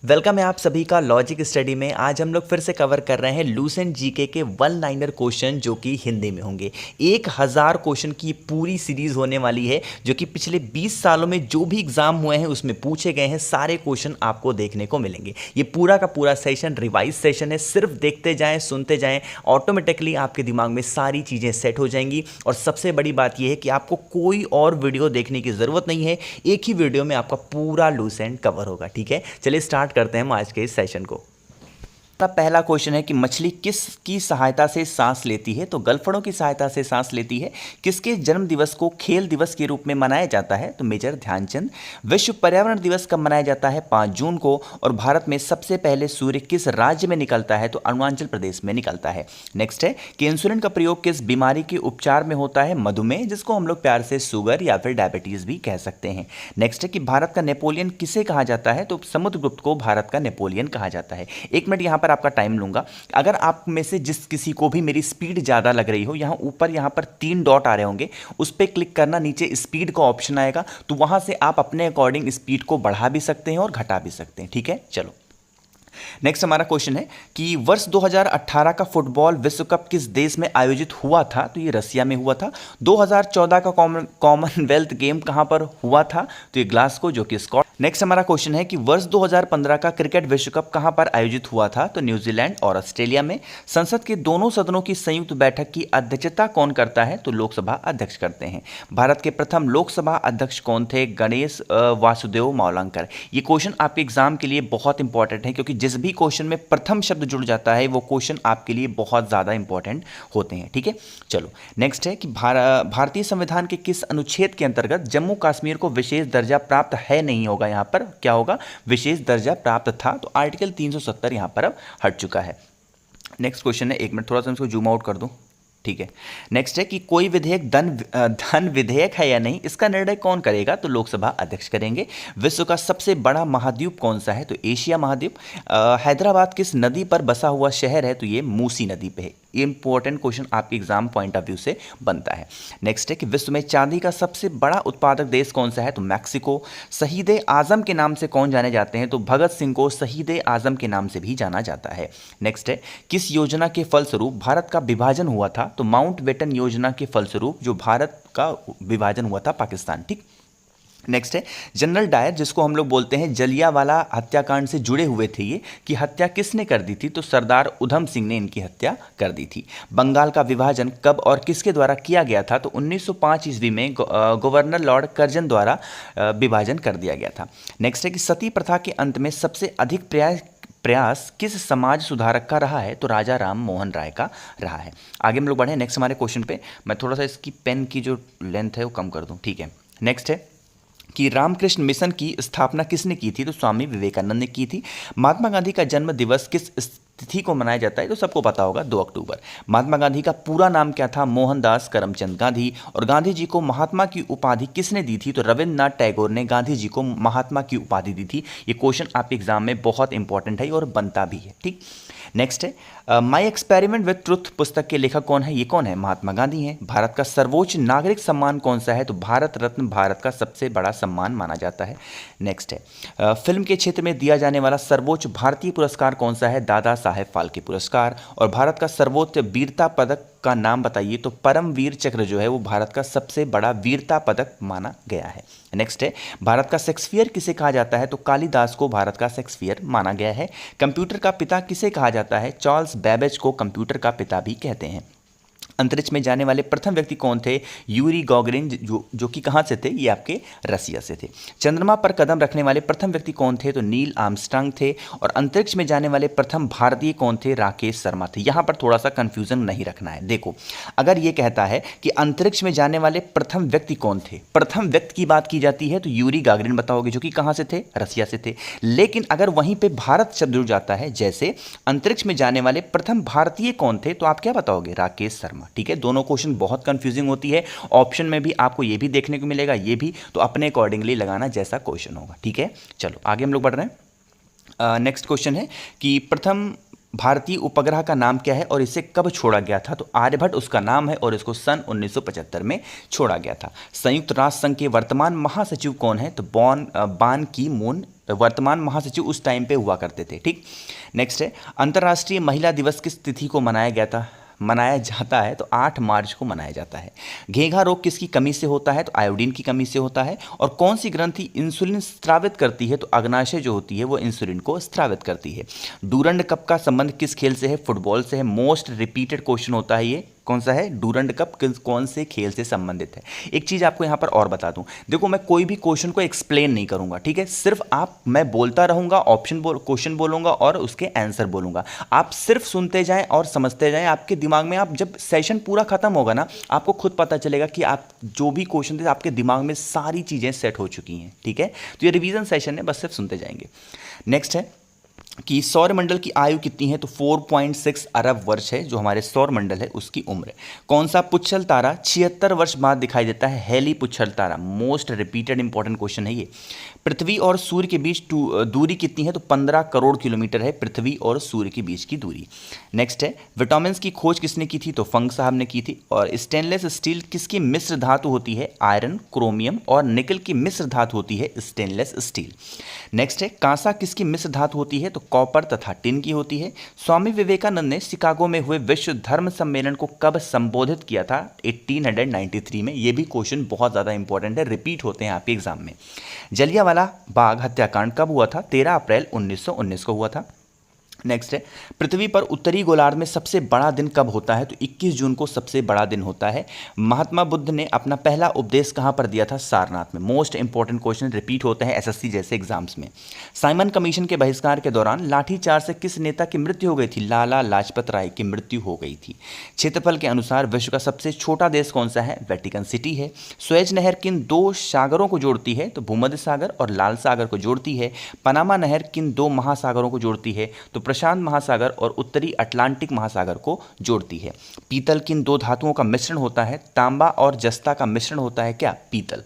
Welcome है आप सभी का लॉजिक स्टडी में। आज हम लोग फिर से कवर कर रहे हैं लूसेंट जीके के वन लाइनर क्वेश्चन जो कि हिंदी में होंगे। 1000 क्वेश्चन की पूरी सीरीज होने वाली है जो कि पिछले 20 सालों में जो भी एग्जाम हुए हैं उसमें पूछे गए हैं सारे क्वेश्चन आपको देखने को मिलेंगे। ये पूरा का पूरा सेशन रिवाइज सेशन है, सिर्फ देखते जाएं, सुनते जाएं, ऑटोमेटिकली आपके दिमाग में सारी चीज़ें सेट हो जाएंगी। और सबसे बड़ी बात यह है कि आपको कोई और वीडियो देखने की ज़रूरत नहीं है, एक ही वीडियो में आपका पूरा लूसेंट कवर होगा। ठीक है, चलिए स्टार्ट करते हैं हम आज के इस सेशन को। तब पहला क्वेश्चन है कि मछली किसकी सहायता से सांस लेती है? तो गलफड़ों की सहायता से सांस लेती है। किसके जन्म दिवस को खेल दिवस के रूप में मनाया जाता है? तो मेजर ध्यानचंद। विश्व पर्यावरण दिवस कब मनाया जाता है? 5 जून को। और भारत में सबसे पहले सूर्य किस राज्य में निकलता है? तो अरुणाचल प्रदेश में निकलता है। नेक्स्ट है कि इंसुलिन का प्रयोग किस बीमारी के उपचार में होता है? मधुमेह, जिसको हम लोग प्यार से शुगर या फिर डायबिटीज भी कह सकते हैं। नेक्स्ट है कि भारत का नेपोलियन किसे कहा जाता है? तो समुद्रगुप्त को भारत का नेपोलियन कहा जाता है। 1 मिनट यहाँ पर आपका टाइम लूंगा। अगर आप में से जिस किसी को भी मेरी स्पीड ज़्यादा लग रही हो, यहाँ पर 3 डॉट आ रहे होंगे, उस पर क्लिक करना, नीचे स्पीड का ऑप्शन आएगा, तो वहां से आप अपने अकॉर्डिंग स्पीड को बढ़ा भी सकते हैं और घटा भी सकते हैं। ठीक है, चलो नेक्स्ट हमारा क्वेश्चन है कि वर्ष 2018 का फुटबॉल विश्व कप किस देश में आयोजित हुआ था? तो ये रसिया में हुआ था। 2014 का कॉमनवेल्थ गेम कहां पर हुआ था? तो ये ग्लासगो, जो कि स्कॉटलैंड। नेक्स्ट हमारा क्वेश्चन है कि वर्ष 2015 का क्रिकेट विश्व कप कहां पर आयोजित हुआ था? तो न्यूजीलैंड और ऑस्ट्रेलिया में। संसद के दोनों सदनों की संयुक्त बैठक की अध्यक्षता कौन करता है? तो लोकसभा अध्यक्ष करते हैं। भारत के प्रथम लोकसभा अध्यक्ष कौन थे? गणेश वासुदेव मावलंकर। ये क्वेश्चन आपके एग्जाम के लिए बहुत इंपॉर्टेंट है, क्योंकि जिस भी क्वेश्चन में प्रथम शब्द जुड़ जाता है वो क्वेश्चन आपके लिए बहुत ज़्यादा इंपॉर्टेंट होते हैं। ठीक है, चलो नेक्स्ट है कि भारतीय संविधान के किस अनुच्छेद के अंतर्गत जम्मू कश्मीर को विशेष दर्जा प्राप्त है? नहीं होगा, यहाँ पर क्या होगा? विशेष दर्जा प्राप्त था। तो आर्टिकल 370 यहाँ पर अब हट चुका है। नेक्स्ट क्वेश्चन है, 1 मिनट थोड़ा सा इसको जूम आउट कर दूं। ठीक है, नेक्स्ट है कि कोई विधेयक धन विधेयक है या नहीं, इसका निर्णय कौन करेगा? तो लोकसभा अध्यक्ष करेंगे। विश्व का सबसे बड़ा महाद्वीप कौन सा है? तो एशिया महाद्वीप। हैदराबाद किस नदी पर बसा हुआ शहर है? तो ये मूसी नदी पे है। ये इंपॉर्टेंट क्वेश्चन आपके एग्जाम पॉइंट ऑफ व्यू से बनता है। नेक्स्ट है कि विश्व में चांदी का सबसे बड़ा उत्पादक देश कौन सा है? तो मैक्सिको। शहीद आजम के नाम से कौन जाने जाते हैं? तो भगत सिंह को शहीद आजम के नाम से भी जाना जाता है। नेक्स्ट है किस योजना के फलस्वरूप भारत का विभाजन हुआ था? तो माउंटबेटन योजना के फलस्वरूप जो भारत का विभाजन हुआ था पाकिस्तान। ठीक, नेक्स्ट है जनरल डायर, जिसको हम लोग बोलते हैं जलियांवाला हत्याकांड से जुड़े हुए थे, ये कि हत्या किसने कर दी थी? तो सरदार उधम सिंह ने इनकी हत्या कर दी थी। बंगाल का विभाजन कब और किसके द्वारा किया गया था? तो 1905 ईस्वी में गवर्नर लॉर्ड कर्जन द्वारा विभाजन कर दिया गया था। नेक्स्ट है कि सती प्रथा के अंत में सबसे अधिक प्रयास किस समाज सुधारक का रहा है? तो राजा राम मोहन राय का रहा है। आगे हम लोग बढ़े नेक्स्ट हमारे क्वेश्चन पे। मैं थोड़ा सा इसकी पेन की जो लेंथ है वो कम कर दूं। ठीक है, नेक्स्ट है कि रामकृष्ण मिशन की स्थापना किसने की थी? तो स्वामी विवेकानंद ने की थी। महात्मा गांधी का जन्म दिवस किस तिथि को मनाया जाता है? तो सबको पता होगा, 2 अक्टूबर। महात्मा गांधी का पूरा नाम क्या था? मोहनदास करमचंद गांधी। और गांधी जी को महात्मा की उपाधि किसने दी थी? तो रविंद्रनाथ टैगोर ने गांधी जी को महात्मा की उपाधि दी थी। ये क्वेश्चन आपके एग्जाम में बहुत इंपॉर्टेंट है और बनता भी है। ठीक, नेक्स्ट है माई एक्सपेरिमेंट विथ ट्रुथ पुस्तक के लेखक कौन है? ये कौन है? महात्मा गांधी हैं। भारत का सर्वोच्च नागरिक सम्मान कौन सा है? तो भारत रत्न भारत का सबसे बड़ा सम्मान माना जाता है। नेक्स्ट है फिल्म के क्षेत्र में दिया जाने वाला सर्वोच्च भारतीय पुरस्कार कौन सा है? दादा साहेब फाल्के पुरस्कार। और भारत का सर्वोच्च वीरता पदक का नाम बताइए? तो परमवीर चक्र जो है वो भारत का सबसे बड़ा वीरता पदक माना गया है। नेक्स्ट है भारत का शेक्सपियर किसे कहा जाता है? तो कालिदास को भारत का शेक्सपियर माना गया है। कंप्यूटर का पिता किसे कहा जाता है? चार्ल्स बेबेज को कंप्यूटर का पिता भी कहते हैं। अंतरिक्ष में जाने वाले प्रथम व्यक्ति कौन थे? यूरी गॉगरिन, जो कि कहाँ से थे? ये आपके रसिया से थे। चंद्रमा पर कदम रखने वाले प्रथम व्यक्ति कौन थे? तो नील आर्मस्ट्रांग थे। और अंतरिक्ष में जाने वाले प्रथम भारतीय कौन थे? राकेश शर्मा थे। यहाँ पर थोड़ा सा कंफ्यूजन नहीं रखना है। देखो, अगर ये कहता है कि अंतरिक्ष में जाने वाले प्रथम व्यक्ति कौन थे, प्रथम व्यक्ति की बात की जाती है तो यूरी गागरिन बताओगे, जो कि कहाँ से थे? रसिया से थे। लेकिन अगर वहीं पर भारत शब्द जुड़ जाता है, जैसे अंतरिक्ष में जाने वाले प्रथम भारतीय कौन थे, तो आप क्या बताओगे? राकेश शर्मा। ठीक है, दोनों क्वेश्चन बहुत कंफ्यूजिंग होती है। ऑप्शन में भी आपको ये भी देखने को मिलेगा, ये भी, तो अपने अकॉर्डिंगली लगाना जैसा क्वेश्चन होगा। ठीक है, चलो आगे हम लोग बढ़ रहे हैं। नेक्स्ट क्वेश्चन है कि प्रथम भारतीय उपग्रह का नाम क्या है और इसे कब छोड़ा गया था? तो आर्यभट्ट उसका नाम है और इसको सन 1975 में छोड़ा गया था। संयुक्त राष्ट्र संघ के वर्तमान महासचिव कौन है? तो बान की मून वर्तमान महासचिव उस टाइम पे हुआ करते थे। ठीक, नेक्स्ट है अंतर्राष्ट्रीय महिला दिवस किस तिथि को मनाया जाता है? तो 8 मार्च को मनाया जाता है। घेंघा रोग किसकी कमी से होता है? तो आयोडीन की कमी से होता है। और कौन सी ग्रंथि इंसुलिन स्रावित करती है? तो अग्नाशय जो होती है वो इंसुलिन को स्रावित करती है। डूरंड कप का संबंध किस खेल से है? फुटबॉल से है। मोस्ट रिपीटेड क्वेश्चन होता है ये, कौन सा है? डूरंड कप कौन से खेल से संबंधित है? एक चीज़ आपको यहाँ पर और बता दूं, देखो मैं कोई भी क्वेश्चन को एक्सप्लेन नहीं करूंगा, ठीक है? सिर्फ मैं बोलता रहूंगा, क्वेश्चन बोलूंगा और उसके आंसर बोलूंगा। आप सिर्फ सुनते जाएं और समझते जाएं। आपके दिमाग में, आप जब सेशन पूरा खत्म होगा ना, आपको खुद पता चलेगा कि आप जो भी क्वेश्चन थे आपके दिमाग में सारी चीज़ें सेट हो चुकी हैं, ठीक है? तो ये रिवीजन सेशन है, बस सिर्फ सुनते जाएंगे। नेक्स्ट है कि सौरमंडल की आयु कितनी है? तो 4.6 अरब वर्ष है जो हमारे सौरमंडल है उसकी उम्र। कौन सा पुच्छल तारा 76 वर्ष बाद दिखाई देता है? हेली पुच्छल तारा। मोस्ट रिपीटेड इंपॉर्टेंट क्वेश्चन है ये। पृथ्वी और सूर्य के बीच दूरी कितनी है? तो 15 करोड़ किलोमीटर है पृथ्वी और सूर्य के बीच की दूरी। नेक्स्ट है विटामिन की खोज किसने की थी? तो फंग साहब ने की थी। और स्टेनलेस स्टील किसकी मिश्र धातु होती है? आयरन, क्रोमियम और निकल की मिश्र धातु होती है स्टेनलेस स्टील। नेक्स्ट है कांसा किसकी मिश्र धातु होती है? तो कॉपर तथा टिन की होती है। स्वामी विवेकानंद ने शिकागो में हुए विश्व धर्म सम्मेलन को कब संबोधित किया था? 1893 में। ये भी क्वेश्चन बहुत ज़्यादा इंपॉर्टेंट है, रिपीट होते हैं आपके एग्जाम में। जलियांवाला बाग हत्याकांड कब हुआ था? 13 अप्रैल 1919 को हुआ था। नेक्स्ट है पृथ्वी पर उत्तरी गोलार्ध में सबसे बड़ा दिन कब होता है? तो 21 जून को सबसे बड़ा दिन होता है। महात्मा बुद्ध ने अपना पहला उपदेश कहां पर दिया था? सारनाथ में। मोस्ट इंपॉर्टेंट क्वेश्चन रिपीट होते हैं एसएससी जैसे एग्जाम्स में। साइमन कमीशन के बहिष्कार के दौरान लाठीचार्ज से किस नेता की मृत्यु हो गई थी? लाला लाजपत राय की मृत्यु हो गई थी। क्षेत्रफल के अनुसार विश्व का सबसे छोटा देश कौन सा है? वेटिकन सिटी है। सुएज नहर किन 2 सागरों को जोड़ती है? तो भूमध्य सागर और लाल सागर को जोड़ती है। पनामा नहर किन 2 महासागरों को जोड़ती है? तो प्रशांत महासागर और उत्तरी अटलांटिक महासागर को जोड़ती है। पीतल किन 2 धातुओं का मिश्रण होता है? तांबा और जस्ता का मिश्रण होता है क्या? पीतल।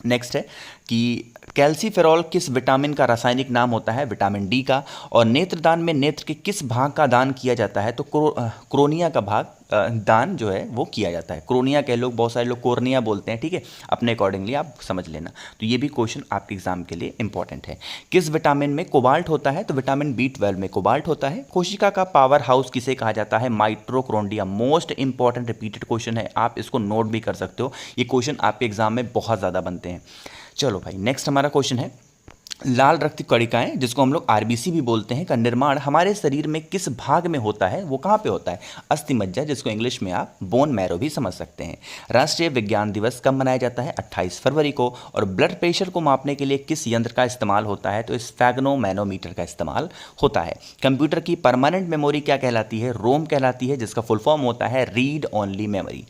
नेक्स्ट है कि कैल्सीफेरॉल किस विटामिन का रासायनिक नाम होता है? विटामिन डी का। और नेत्रदान में नेत्र के किस भाग का दान किया जाता है? तो क्रोनिया का भाग दान जो है वो किया जाता है। क्रोनिया के लोग, बहुत सारे लोग कोर्निया बोलते हैं, ठीक है? अपने अकॉर्डिंगली आप समझ लेना। तो ये भी क्वेश्चन आपके एग्जाम के लिए इंपॉर्टेंट है। किस विटामिन में कोबाल्ट होता है? तो विटामिन B12 में कोबाल्ट होता है। कोशिका का पावर हाउस किसे कहा जाता है? Mitochondria. Most important repeated question है, आप इसको नोट भी कर सकते हो। ये क्वेश्चन आपके एग्जाम में बहुत ज़्यादा बनते हैं। चलो भाई, नेक्स्ट हमारा क्वेश्चन है लाल रक्त कणिकाएं, जिसको हम लोग आरबीसी भी बोलते हैं, का निर्माण हमारे शरीर में किस भाग में होता है? वो कहाँ पे होता है? अस्थि मज्जा, जिसको इंग्लिश में आप बोन मैरो भी समझ सकते हैं। राष्ट्रीय विज्ञान दिवस कब मनाया जाता है? 28 फरवरी को। और ब्लड प्रेशर को मापने के लिए किस यंत्र का इस्तेमाल होता है? तो स्फेग्नोमैनोमीटर का इस्तेमाल होता है। कंप्यूटर की परमानेंट मेमोरी क्या कहलाती है? रोम कहलाती है, जिसका फुल फॉर्म होता है रीड ओनली मेमोरी।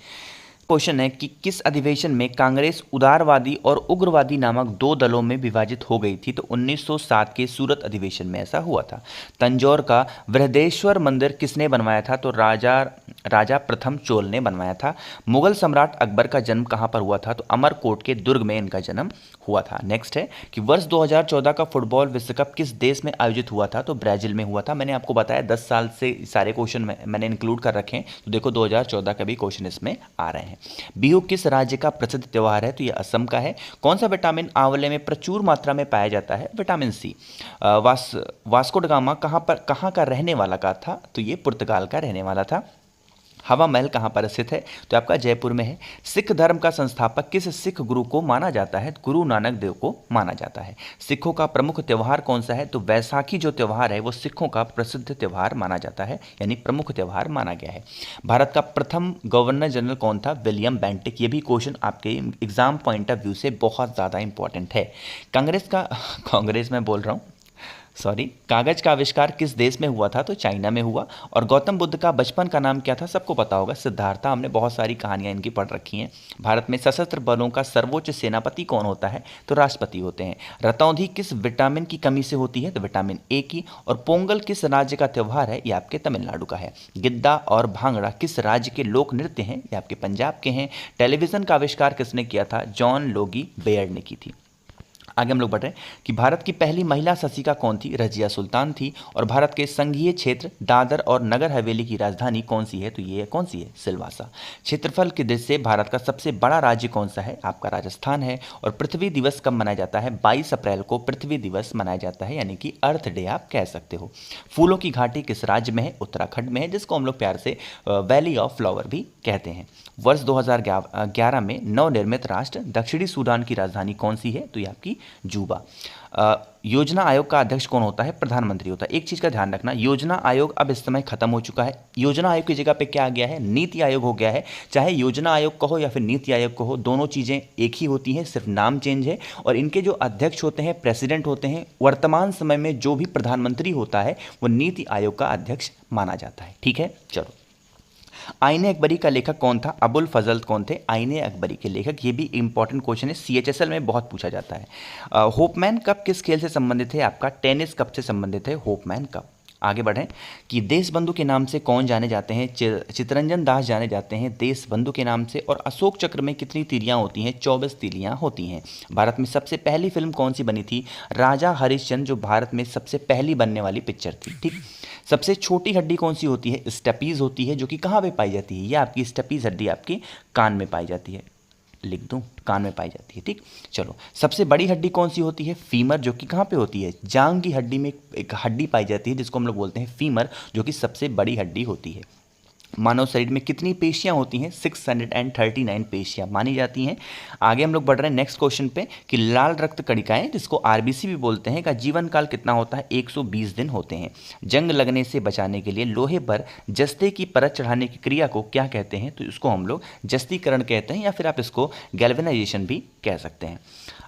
क्वेश्चन है कि किस अधिवेशन में कांग्रेस उदारवादी और उग्रवादी नामक 2 दलों में विभाजित हो गई थी? तो 1907 के सूरत अधिवेशन में ऐसा हुआ था। तंजौर का बृहदेश्वर मंदिर किसने बनवाया था? तो राजा प्रथम चोल ने बनवाया था। मुगल सम्राट अकबर का जन्म कहाँ पर हुआ था? तो अमरकोट के दुर्ग में इनका जन्म हुआ था। नेक्स्ट है कि वर्ष 2014 का फुटबॉल विश्व कप किस देश में आयोजित हुआ था? तो ब्राजील में हुआ था। मैंने आपको बताया 10 साल से सारे क्वेश्चन मैंने इंक्लूड कर रखे हैं, तो देखो 2014 का भी क्वेश्चन इसमें आ रहे हैं। बिहू किस राज्य का प्रसिद्ध त्योहार है? तो ये असम का है। कौन सा विटामिन आंवले में प्रचुर मात्रा में पाया जाता है? Vitamin C. Vasco da Gama कहाँ का रहने वाला का था? तो ये पुर्तगाल का रहने वाला था। हवा महल कहाँ पर स्थित है? तो आपका जयपुर में है। सिख धर्म का संस्थापक किस सिख गुरु को माना जाता है? गुरु नानक देव को माना जाता है। सिखों का प्रमुख त्यौहार कौन सा है? तो वैसाखी जो त्यौहार है वो सिखों का प्रसिद्ध त्यौहार माना जाता है, यानी प्रमुख त्यौहार माना गया है। भारत का प्रथम गवर्नर जनरल कौन था? William Bentinck. ये भी क्वेश्चन आपके एग्जाम पॉइंट ऑफ व्यू से बहुत ज़्यादा इंपॉर्टेंट है। कांग्रेस में बोल रहा हूँ, सॉरी, कागज का आविष्कार किस देश में हुआ था? तो चाइना में हुआ। और गौतम बुद्ध का बचपन का नाम क्या था? सबको पता होगा, सिद्धार्था। हमने बहुत सारी कहानियां इनकी पढ़ रखी हैं। भारत में सशस्त्र बलों का सर्वोच्च सेनापति कौन होता है? तो राष्ट्रपति होते हैं। रतौंधी किस विटामिन की कमी से होती है? तो विटामिन ए की। और पोंगल किस राज्य का त्यौहार है? ये आपके तमिलनाडु का है। गिद्दा और भांगड़ा किस राज्य के लोक नृत्य हैं? ये आपके पंजाब के हैं। टेलीविजन का आविष्कार किसने किया था? जॉन लोगी बेयर ने की थी। आगे हम लोग बढ़ रहे हैं कि भारत की पहली महिला शासिका कौन थी? रजिया सुल्तान थी। और भारत के संघीय क्षेत्र दादर और नगर हवेली की राजधानी कौन सी है? तो ये कौन सी है? सिलवासा। क्षेत्रफल की दृष्टि से भारत का सबसे बड़ा राज्य कौन सा है? आपका राजस्थान है। और पृथ्वी दिवस कब मनाया जाता है? 22 अप्रैल को पृथ्वी दिवस मनाया जाता है, यानी कि अर्थ डे आप कह सकते हो। फूलों की घाटी किस राज्य में है? उत्तराखंड में है, जिसको हम लोग प्यार से वैली ऑफ फ्लावर भी कहते हैं। वर्ष 2011 में नवनिर्मित राष्ट्र दक्षिणी सूडान की राजधानी कौन सी है? तो ये आपकी जूबा। योजना आयोग का अध्यक्ष कौन होता है? प्रधानमंत्री होता है। एक चीज़ का ध्यान रखना, योजना आयोग अब इस समय खत्म हो चुका है। योजना आयोग की जगह पे क्या आ गया है? नीति आयोग हो गया है। चाहे योजना आयोग कहो या फिर नीति आयोग कहो, दोनों चीज़ें एक ही होती हैं, सिर्फ नाम चेंज है। और इनके जो अध्यक्ष होते हैं, प्रेसिडेंट होते हैं, वर्तमान समय में जो भी प्रधानमंत्री होता है वो नीति आयोग का अध्यक्ष माना जाता है। ठीक है, चलो। आईने अकबरी का लेखक कौन था? अबुल फजल कौन थे? आईने अकबरी के लेखक। ये भी इंपॉर्टेंट क्वेश्चन है, सीएचएसएल में बहुत पूछा जाता है। होपमैन कप किस खेल से संबंधित है? आपका टेनिस कप से संबंधित है होपमैन कप। आगे बढ़ें कि देशबंधु के नाम से कौन जाने जाते हैं? चितरंजन दास जाने जाते हैं देशबंधु के नाम से। और अशोक चक्र में कितनी तीलियां होती हैं? 24 तीलियां होती हैं। भारत में सबसे पहली फिल्म कौन सी बनी थी? राजा हरिश्चंद्र, जो भारत में सबसे पहली बनने वाली पिक्चर थी। ठीक। सबसे छोटी हड्डी कौन सी होती है? स्टेपीज होती है, जो कि कहाँ पे पाई जाती है? यह आपकी स्टेपीज हड्डी आपके कान में पाई जाती है। लिख दूं, कान में पाई जाती है। ठीक, चलो। सबसे बड़ी हड्डी कौन सी होती है? फीमर, जो कि कहाँ पे होती है? जांग की हड्डी में एक हड्डी पाई जाती है जिसको हम लोग बोलते हैं फीमर, जो कि सबसे बड़ी हड्डी होती है। मानव शरीर में कितनी पेशियां होती हैं? 639 पेशियां मानी जाती हैं। आगे हम लोग बढ़ रहे हैं नेक्स्ट क्वेश्चन पे कि लाल रक्त कणिकाएं, जिसको आरबीसी भी बोलते हैं, का जीवन काल कितना होता है? 120 दिन होते हैं। जंग लगने से बचाने के लिए लोहे पर जस्ते की परत चढ़ाने की क्रिया को क्या कहते हैं? तो इसको हम लोग जस्तीकरण कहते हैं, या फिर आप इसको गैल्वेनाइजेशन भी कह सकते हैं।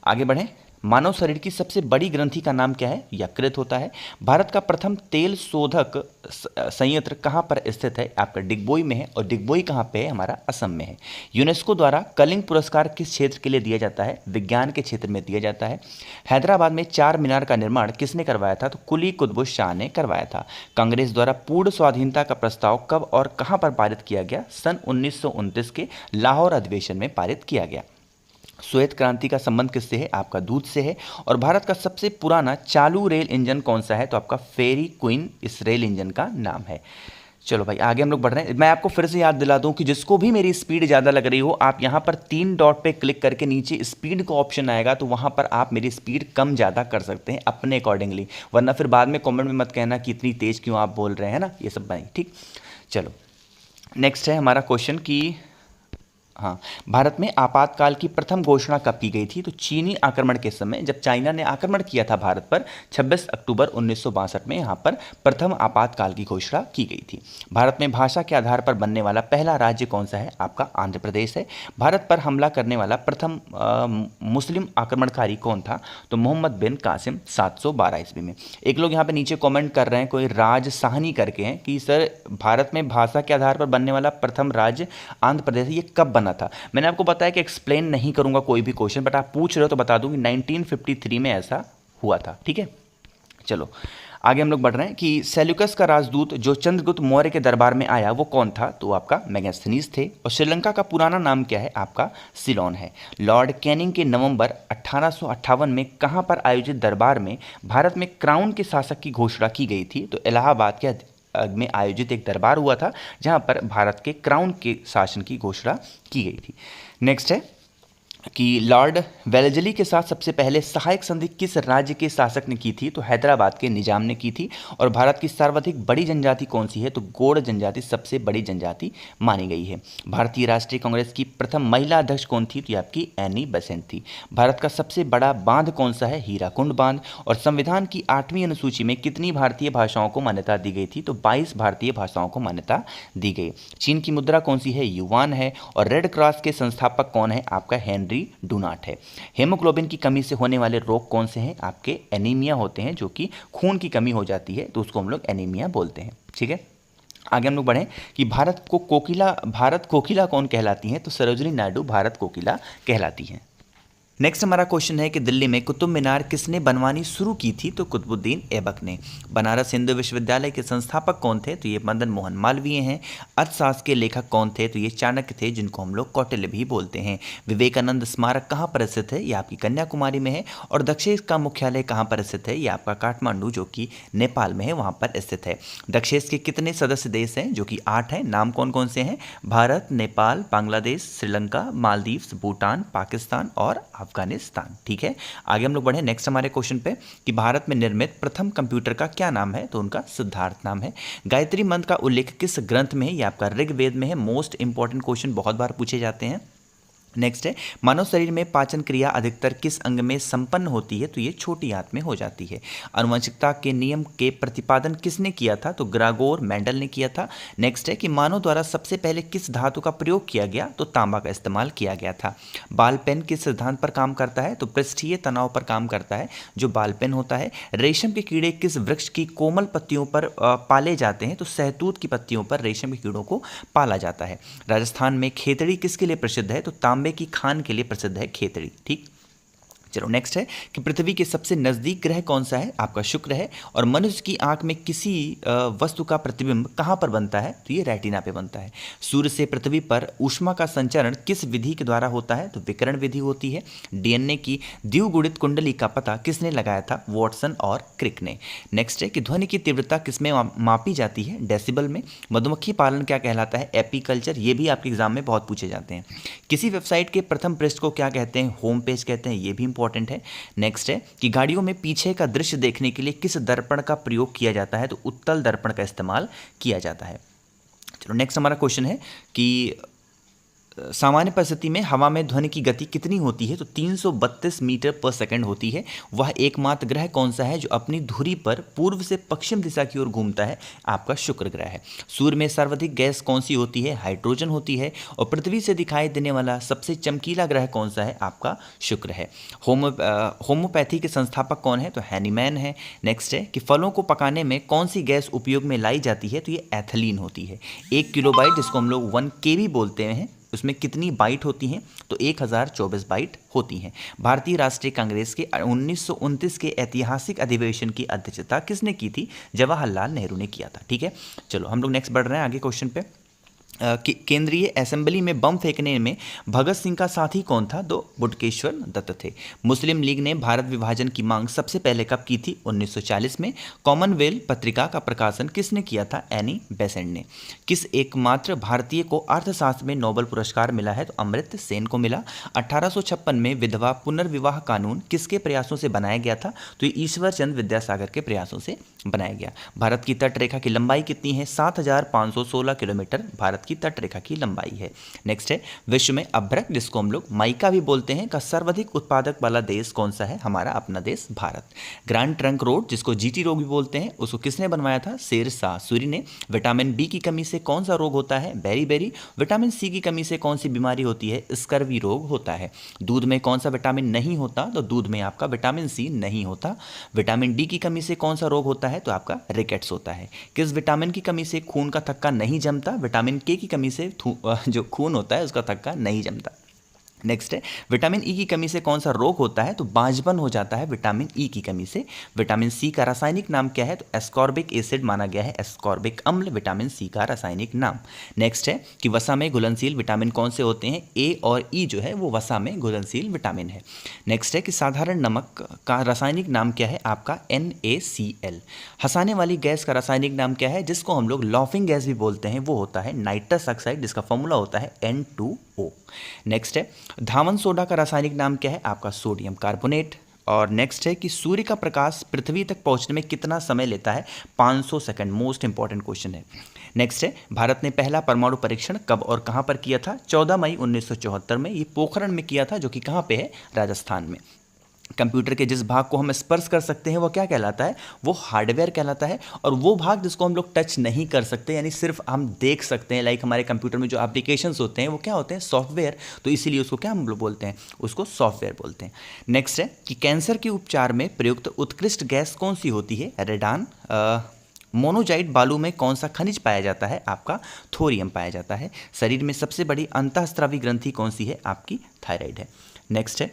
आगे बढ़ें। मानव शरीर की सबसे बड़ी ग्रंथि का नाम क्या है? यकृत होता है। भारत का प्रथम तेल शोधक संयंत्र कहाँ पर स्थित है? आपका डिगबोई में है। और डिगबोई कहाँ पे है? हमारा असम में है। यूनेस्को द्वारा कलिंग पुरस्कार किस क्षेत्र के लिए दिया जाता है? विज्ञान के क्षेत्र में दिया जाता है। हैदराबाद में चार मीनार का निर्माण किसने करवाया था? तो कुली कुतुब शाह ने करवाया था। कांग्रेस द्वारा पूर्ण स्वाधीनता का प्रस्ताव कब और कहाँ पर पारित किया गया? सन 1929 के लाहौर अधिवेशन में पारित किया गया। श्वेत क्रांति का संबंध किससे है? आपका दूध से है। और भारत का सबसे पुराना चालू रेल इंजन कौन सा है? तो आपका फेरी क्वीन इस रेल इंजन का नाम है। चलो भाई, आगे हम लोग बढ़ रहे हैं। मैं आपको फिर से याद दिला दूं कि जिसको भी मेरी स्पीड ज़्यादा लग रही हो, आप यहाँ पर 3 डॉट पे क्लिक करके नीचे स्पीड का ऑप्शन आएगा, तो वहाँ पर आप मेरी स्पीड कम ज़्यादा कर सकते हैं अपने अकॉर्डिंगली। वरना फिर बाद में कॉमेंट में मत कहना कि इतनी तेज़ क्यों आप बोल रहे हैं ना, ये सब भाई। ठीक, चलो। नेक्स्ट है हमारा क्वेश्चन कि हाँ, भारत में आपातकाल की प्रथम घोषणा कब की गई थी? तो चीनी आक्रमण के समय, जब चाइना ने आक्रमण किया था भारत पर 26 अक्टूबर 1962 में, यहाँ पर प्रथम आपातकाल की घोषणा की गई थी। भारत में भाषा के आधार पर बनने वाला पहला राज्य कौन सा है? आपका आंध्र प्रदेश है। भारत पर हमला करने वाला प्रथम मुस्लिम आक्रमणकारी कौन था? तो मोहम्मद बिन कासिम 712 ईस्वी में। एक लोग यहाँ पे नीचे कॉमेंट कर रहे हैं, कोई राज साहनी करके हैं, कि सर भारत में भाषा के आधार पर बनने वाला प्रथम राज्य आंध्र प्रदेश, ये कब बना था? मैंने आपको बताया कि एक्सप्लेन नहीं करूंगा कोई भी क्वेश्चन, बट आप पूछ रहे हो तो बता दूं कि 1953 में ऐसा हुआ था। ठीक है, चलो आगे हम लोग बढ़ रहे हैं कि सेल्यूकस का राजदूत जो चंद्रगुप्त मौर्य के दरबार में आया वो कौन था? तो आपका मेगास्थनीज थे। और श्रीलंका का पुराना नाम क्या है? आपका सिलोन है। लॉर्ड कैनिंग के नवंबर 1858 में कहां पर आयोजित दरबार में भारत में क्राउन के शासक की घोषणा की गई थी? तो इलाहाबाद के में आयोजित एक दरबार हुआ था जहां पर भारत के क्राउन के शासन की घोषणा की गई थी। नेक्स्ट है कि लॉर्ड वेलेस्ली के साथ सबसे पहले सहायक संधि किस राज्य के शासक ने की थी? तो हैदराबाद के निजाम ने की थी। और भारत की सर्वाधिक बड़ी जनजाति कौन सी है? तो गोंड जनजाति सबसे बड़ी जनजाति मानी गई है। भारतीय राष्ट्रीय कांग्रेस की प्रथम महिला अध्यक्ष कौन थी? तो आपकी एनी बेसेंट थी। भारत का सबसे बड़ा बांध कौन सा है? हीराकुंड बांध। और संविधान की 8वीं अनुसूची में कितनी भारतीय भाषाओं को मान्यता दी गई थी? तो 22 भारतीय भाषाओं को मान्यता दी गई। चीन की मुद्रा कौन सी है? युआन है। और रेड क्रॉस के संस्थापक कौन है? आपका हेनरी डुनाट है। हेमोग्लोबिन की कमी से होने वाले रोग कौन से हैं? आपके एनीमिया होते हैं, जो कि खून की कमी हो जाती है, तो उसको हम लोग एनीमिया बोलते हैं। ठीक है, आगे हम लोग बढ़ें कि भारत कोकिला कौन कहलाती हैं? तो सरोजिनी नायडू भारत कोकिला कहलाती हैं। नेक्स्ट हमारा क्वेश्चन है कि दिल्ली में कुतुब मीनार किसने बनवानी शुरू की थी? तो कुतुबुद्दीन ऐबक ने। बनारस हिंदू विश्वविद्यालय के संस्थापक कौन थे? तो ये मदन मोहन मालवीय हैं। अर्थशास्त्र के लेखक कौन थे? तो ये चाणक्य थे, जिनको हम लोग कौटिल्य भी बोलते हैं। विवेकानंद स्मारक कहाँ पर स्थित है? ये आपकी कन्याकुमारी में है। और दक्षेश का मुख्यालय कहाँ पर स्थित है? ये आपका काठमांडू, जो कि नेपाल में है, वहाँ पर स्थित है। दक्षेश के कितने सदस्य देश हैं? जो कि 8 हैं। नाम कौन कौन से हैं? भारत, नेपाल, बांग्लादेश, श्रीलंका, मालदीव्स, भूटान, पाकिस्तान और अफगानिस्तान। ठीक है, आगे हम लोग बढ़े नेक्स्ट हमारे क्वेश्चन पे कि भारत में निर्मित प्रथम कंप्यूटर का क्या नाम है? तो उनका सिद्धार्थ नाम है। गायत्री मंत्र का उल्लेख किस ग्रंथ में है? ये आपका ऋग्वेद में है। मोस्ट इंपॉर्टेंट क्वेश्चन, बहुत बार पूछे जाते हैं। नेक्स्ट है, मानव शरीर में पाचन क्रिया अधिकतर किस अंग में संपन्न होती है? तो ये छोटी आंत में हो जाती है। आनुवंशिकता के नियम के प्रतिपादन किसने किया था? तो ग्रागोर मेंडल ने किया था। नेक्स्ट है कि मानव द्वारा सबसे पहले किस धातु का प्रयोग किया गया? तो तांबा का इस्तेमाल किया गया था। बाल पेन किस सिद्धांत पर काम करता है? तो पृष्ठीय तनाव पर काम करता है जो बाल पेन होता है। रेशम के कीड़े किस वृक्ष की कोमल पत्तियों पर पाले जाते हैं? तो सहतूत की पत्तियों पर रेशम के कीड़ों को पाला जाता है। राजस्थान में खेतड़ी किसके लिए प्रसिद्ध है? तो तांबे की खान के लिए प्रसिद्ध है खेतड़ी। ठीक, चलो नेक्स्ट है कि पृथ्वी के सबसे नज़दीक ग्रह कौन सा है? आपका शुक्र है। और मनुष्य की आंख में किसी वस्तु का प्रतिबिंब कहाँ पर बनता है? तो ये रेटिना पे बनता है। सूर्य से पृथ्वी पर ऊष्मा का संचरण किस विधि के द्वारा होता है? तो विकिरण विधि होती है। डीएनए की द्विगुणित कुंडली का पता किसने लगाया था? वॉटसन और क्रिक ने। नेक्स्ट है कि ध्वनि की तीव्रता किसमें मापी जाती है? डेसिबल में। मधुमक्खी पालन क्या कहलाता है? एपीकल्चर। ये भी आपके एग्जाम में बहुत पूछे जाते हैं। किसी वेबसाइट के प्रथम पृष्ठ को क्या कहते हैं? होम पेज कहते हैं। ये भी इंपॉर्टेंट है। नेक्स्ट है कि गाड़ियों में पीछे का दृश्य देखने के लिए किस दर्पण का प्रयोग किया जाता है? तो उत्तल दर्पण का इस्तेमाल किया जाता है। चलो नेक्स्ट हमारा क्वेश्चन है कि सामान्य परिस्थिति में हवा में ध्वनि की गति कितनी होती है? तो 332 मीटर पर सेकंड होती है। वह एकमात्र ग्रह कौन सा है जो अपनी धुरी पर पूर्व से पश्चिम दिशा की ओर घूमता है? आपका शुक्र ग्रह है। सूर्य में सर्वाधिक गैस कौन सी होती है? हाइड्रोजन होती है। और पृथ्वी से दिखाई देने वाला सबसे चमकीला ग्रह कौन सा है? आपका शुक्र है। होम्योपैथी के संस्थापक कौन है? तो हैनीमैन है। नेक्स्ट है कि फलों को पकाने में कौन सी गैस उपयोग में लाई जाती है? तो ये एथिलीन होती है। 1 किलोबाइट, जिसको हम लोग 1 KB बोलते हैं, उसमें कितनी बाइट होती हैं? तो 1024 बाइट होती हैं। भारतीय राष्ट्रीय कांग्रेस के 1929 के ऐतिहासिक अधिवेशन की अध्यक्षता किसने की थी? जवाहरलाल नेहरू ने किया था। ठीक है, चलो हम लोग नेक्स्ट बढ़ रहे हैं आगे क्वेश्चन पे। केंद्रीय असेंबली में बम फेंकने में भगत सिंह का साथी कौन था? तो बुटकेश्वर दत्त थे। मुस्लिम लीग ने भारत विभाजन की मांग सबसे पहले कब की थी? 1940 में। कॉमनवेल्थ पत्रिका का प्रकाशन किसने किया था? एनी बेसेंट ने। किस एकमात्र भारतीय को अर्थशास्त्र में नोबेल पुरस्कार मिला है? तो अमर्त्य सेन को मिला। 1856 में विधवा पुनर्विवाह कानून किसके प्रयासों से बनाया गया था? तो ये ईश्वर चंद्र विद्यासागर के प्रयासों से बनाया गया। भारत की तट रेखा की लंबाई कितनी है? 7516 किलोमीटर भारत की तट रेखा की लंबाई है। नेक्स्ट है विश्व में अभ्रक, जिसको हम लोग माइका भी बोलते हैं, का सर्वाधिक उत्पादक वाला देश कौन सा है? हमारा अपना देश भारत। ग्रैंड ट्रंक रोड, जिसको जीटी रोड भी बोलते हैं, उसको किसने बनवाया था? शेरशाह सूरी ने। विटामिन बी की कमी से कौन सा रोग होता है? बेरी। विटामिन सी की कमी से कौन सी बीमारी होती है? स्कर्वी रोग होता है। दूध में कौन सा विटामिन नहीं होता? तो दूध में आपका विटामिन सी नहीं होता। विटामिन डी की कमी से कौन सा रोग होता है? तो आपका रिकेट्स होता है। किस विटामिन की कमी से खून का थक्का नहीं जमता? विटामिन के की कमी से जो खून होता है उसका थक्का नहीं जमता। नेक्स्ट है विटामिन ई की कमी से कौन सा रोग होता है? तो बांझपन हो जाता है विटामिन ई की कमी से। विटामिन सी का रासायनिक नाम क्या है? तो एस्कॉर्बिक एसिड माना गया है, एस्कॉर्बिक अम्ल विटामिन सी का रासायनिक नाम। नेक्स्ट है कि वसा में घुलनशील विटामिन कौन से होते हैं? ए और ई जो है वो वसा में घुलनशील विटामिन है। नेक्स्ट है कि साधारण नमक का रासायनिक नाम क्या है? आपका NaCl। हंसाने वाली गैस का रासायनिक नाम क्या है, जिसको हम लोग लाफिंग गैस भी बोलते हैं? वो होता है नाइट्रस ऑक्साइड, जिसका फॉर्मूला होता है N2O। नेक्स्ट है धावन सोडा का रासायनिक नाम क्या है? आपका सोडियम कार्बोनेट। और नेक्स्ट है कि सूर्य का प्रकाश पृथ्वी तक पहुंचने में कितना समय लेता है? 500 सेकंड। मोस्ट इंपॉर्टेंट क्वेश्चन है। नेक्स्ट है भारत ने पहला परमाणु परीक्षण कब और कहां पर किया था? 14 मई 1974 में। ये पोखरण में किया था, जो कि कहां पे है? राजस्थान में। कंप्यूटर के जिस भाग को हम स्पर्श कर सकते हैं वो क्या कहलाता है? वो हार्डवेयर कहलाता है। और वो भाग जिसको हम लोग टच नहीं कर सकते, यानी सिर्फ हम देख सकते हैं, लाइक हमारे कंप्यूटर में जो एप्लीकेशंस होते हैं वो क्या होते हैं? सॉफ्टवेयर। तो इसीलिए उसको क्या हम लोग बोलते हैं? उसको सॉफ्टवेयर बोलते हैं। नेक्स्ट है कि कैंसर के उपचार में प्रयुक्त उत्कृष्ट गैस कौन सी होती है? रेडान। मोनोजाइट बालू में कौन सा खनिज पाया जाता है? आपका थोरियम पाया जाता है। शरीर में सबसे बड़ी अंतःस्रावी ग्रंथि कौन सी है? आपकी थायराइड है। नेक्स्ट है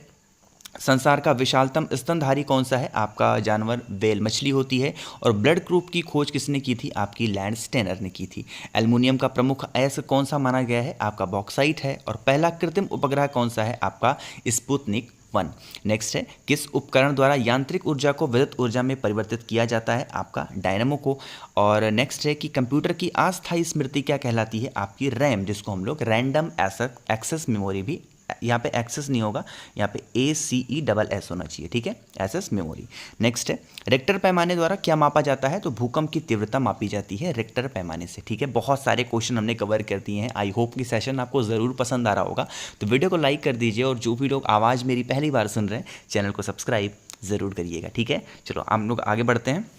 संसार का विशालतम स्तनधारी कौन सा है? आपका जानवर व्हेल मछली होती है। और ब्लड ग्रुप की खोज किसने की थी? आपकी लैंड स्टेनर ने की थी। एल्युमिनियम का प्रमुख अयस्क कौन सा माना गया है? आपका बॉक्साइट है। और पहला कृत्रिम उपग्रह कौन सा है? आपका स्पुतनिक 1। नेक्स्ट है, किस उपकरण द्वारा यांत्रिक ऊर्जा को विद्युत ऊर्जा में परिवर्तित किया जाता है? आपका डायनामो को। और नेक्स्ट है कि कंप्यूटर की अस्थायी स्मृति क्या कहलाती है? आपकी रैम, जिसको हम लोग रैंडम एक्सेस मेमोरी भी, यहाँ पे एक्सेस नहीं होगा, यहाँ पे ACESS होना चाहिए, ठीक है, एक्सेस मेमोरी। नेक्स्ट है, रिक्टर पैमाने द्वारा क्या मापा जाता है? तो भूकंप की तीव्रता मापी जाती है रिक्टर पैमाने से, ठीक है। बहुत सारे क्वेश्चन हमने कवर कर दिए हैं। आई होप कि सेशन आपको ज़रूर पसंद आ रहा होगा। तो वीडियो को लाइक कर दीजिए, और जो भी लोग आवाज़ मेरी पहली बार सुन रहे हैं, चैनल को सब्सक्राइब ज़रूर करिएगा, ठीक है। चलो हम लोग आगे बढ़ते हैं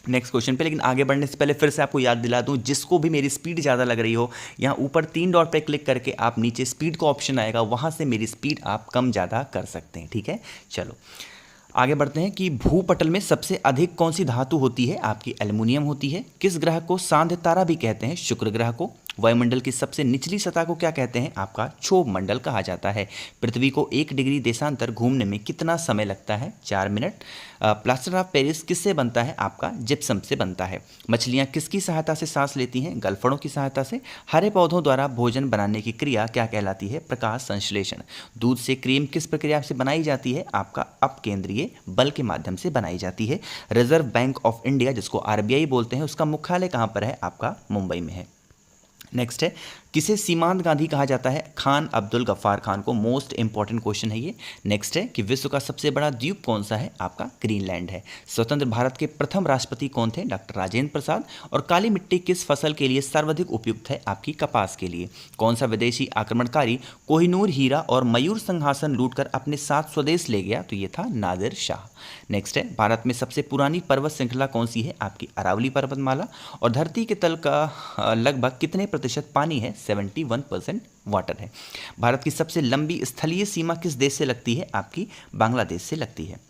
नेक्स्ट क्वेश्चन पे। लेकिन आगे बढ़ने से पहले फिर से आपको याद दिला दूं, जिसको भी मेरी स्पीड ज़्यादा लग रही हो, यहाँ ऊपर 3 डॉट पे क्लिक करके आप नीचे स्पीड का ऑप्शन आएगा, वहाँ से मेरी स्पीड आप कम ज़्यादा कर सकते हैं, ठीक है। चलो आगे बढ़ते हैं कि भूपटल में सबसे अधिक कौन सी धातु होती है? आपकी एल्युमिनियम होती है। किस ग्रह को सांध्य तारा भी कहते हैं? शुक्र ग्रह को। वायुमंडल की सबसे निचली सतह को क्या कहते हैं? आपका क्षोभ मंडल कहा जाता है। पृथ्वी को 1 डिग्री देशांतर घूमने में कितना समय लगता है? 4 मिनट। प्लास्टर ऑफ पेरिस किससे बनता है? आपका जिप्सम से बनता है। मछलियाँ किसकी सहायता से सांस लेती हैं? गलफड़ों की सहायता से। हरे पौधों द्वारा भोजन बनाने की क्रिया क्या कहलाती है? प्रकाश संश्लेषण। दूध से क्रीम किस प्रक्रिया से बनाई जाती है? आपका अपकेंद्रीय बल के माध्यम से बनाई जाती है। रिजर्व बैंक ऑफ इंडिया, जिसको RBI बोलते हैं, उसका मुख्यालय कहाँ पर है? आपका मुंबई में है। नेक्स्ट है, किसे सीमांत गांधी कहा जाता है? खान अब्दुल गफ्फार खान को। मोस्ट इंपॉर्टेंट क्वेश्चन है ये। नेक्स्ट है कि विश्व का सबसे बड़ा द्वीप कौन सा है? आपका ग्रीनलैंड है। स्वतंत्र भारत के प्रथम राष्ट्रपति कौन थे? डॉक्टर राजेंद्र प्रसाद। और काली मिट्टी किस फसल के लिए सर्वाधिक उपयुक्त है? आपकी कपास के लिए। कौन सा विदेशी आक्रमणकारी कोहिनूर हीरा और मयूर सिंहासन लूटकर अपने साथ स्वदेश ले गया? तो ये था नादिर शाह। नेक्स्ट है, भारत में सबसे पुरानी पर्वत श्रृंखला कौन सी है? आपकी अरावली पर्वतमाला। और धरती के तल का लगभग कितने प्रतिशत पानी है? 71% वाटर है। भारत की सबसे लंबी स्थलीय सीमा किस देश से लगती है? आपकी बांग्लादेश से लगती है।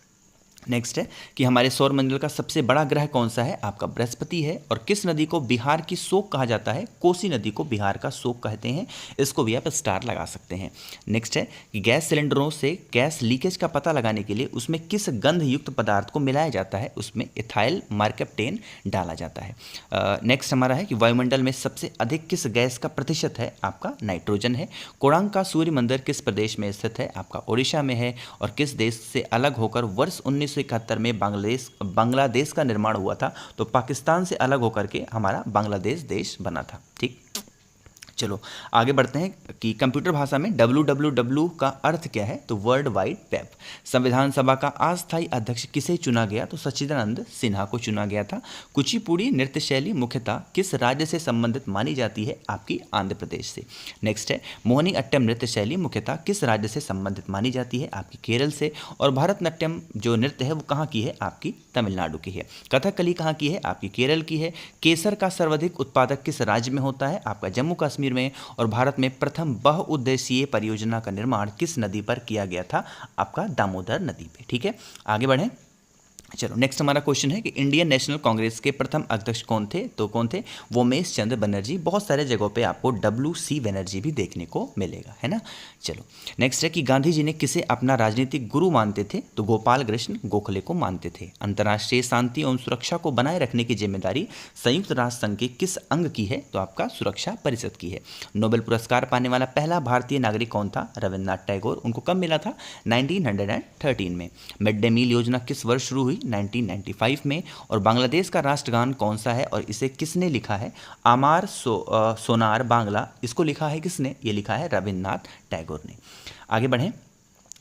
नेक्स्ट है कि हमारे सौरमंडल का सबसे बड़ा ग्रह कौन सा है? आपका बृहस्पति है। और किस नदी को बिहार की शोक कहा जाता है? कोसी नदी को बिहार का शोक कहते हैं। इसको भी आप स्टार लगा सकते हैं। नेक्स्ट है कि गैस सिलेंडरों से गैस लीकेज का पता लगाने के लिए उसमें किस गंध युक्त पदार्थ को मिलाया जाता है? उसमें इथाइल मार्केप्टेन डाला जाता है। नेक्स्ट हमारा है कि वायुमंडल में सबसे अधिक किस गैस का प्रतिशत है? आपका नाइट्रोजन है। कोणार्क का सूर्य मंदिर किस प्रदेश में स्थित है? आपका ओडिशा में है। और किस देश से अलग होकर वर्ष 1971 में बांग्लादेश का निर्माण हुआ था? तो पाकिस्तान से अलग होकर के हमारा बांग्लादेश देश बना था, ठीक। चलो आगे बढ़ते हैं कि कंप्यूटर भाषा में www का अर्थ क्या है? तो वर्ल्ड वाइड वेब। संविधान सभा का अस्थायी अध्यक्ष किसे चुना गया? तो सच्चिदानंद सिन्हा को चुना गया था। कुचिपुड़ी नृत्य शैली मुख्यतः किस राज्य से संबंधित मानी जाती है? आपकी आंध्र प्रदेश से। नेक्स्ट है, मोहिनी अट्टम नृत्य शैली मुख्यतः किस राज्य से संबंधित मानी जाती है? आपकी केरल से। और भरतनाट्यम जो नृत्य है वो कहाँ की है? आपकी तमिलनाडु की है। कथकली कहाँ की है? आपकी केरल की है। केसर का सर्वाधिक उत्पादक किस राज्य में होता है? आपका जम्मू कश्मीर में। और भारत में प्रथम बहुउद्देशीय परियोजना का निर्माण किस नदी पर किया गया था? आपका दामोदर नदी पे, ठीक है। आगे बढ़ें। चलो नेक्स्ट हमारा क्वेश्चन है कि इंडियन नेशनल कांग्रेस के प्रथम अध्यक्ष कौन थे? तो कौन थे? वोमेश चंद्र बनर्जी। बहुत सारे जगहों पे आपको WC बनर्जी भी देखने को मिलेगा, है ना। चलो नेक्स्ट है कि गांधी जी ने किसे अपना राजनीतिक गुरु मानते थे? तो गोपाल कृष्ण गोखले को मानते थे। अंतर्राष्ट्रीय शांति एवं सुरक्षा को बनाए रखने की जिम्मेदारी संयुक्त राष्ट्र संघ के किस अंग की है? तो आपका सुरक्षा परिषद की है। नोबेल पुरस्कार पाने वाला पहला भारतीय नागरिक कौन था? रविन्द्रनाथ टैगोर। उनको कब मिला था? 1913 में। मिड डे मील योजना किस वर्ष शुरू हुई? 1995 में। और बांग्लादेश का राष्ट्रगान कौन सा है और इसे किसने लिखा है? आमार सोनार बांग्ला। इसको लिखा है किसने? ये लिखा है रविन्द्रनाथ टैगोर ने। आगे बढ़ें।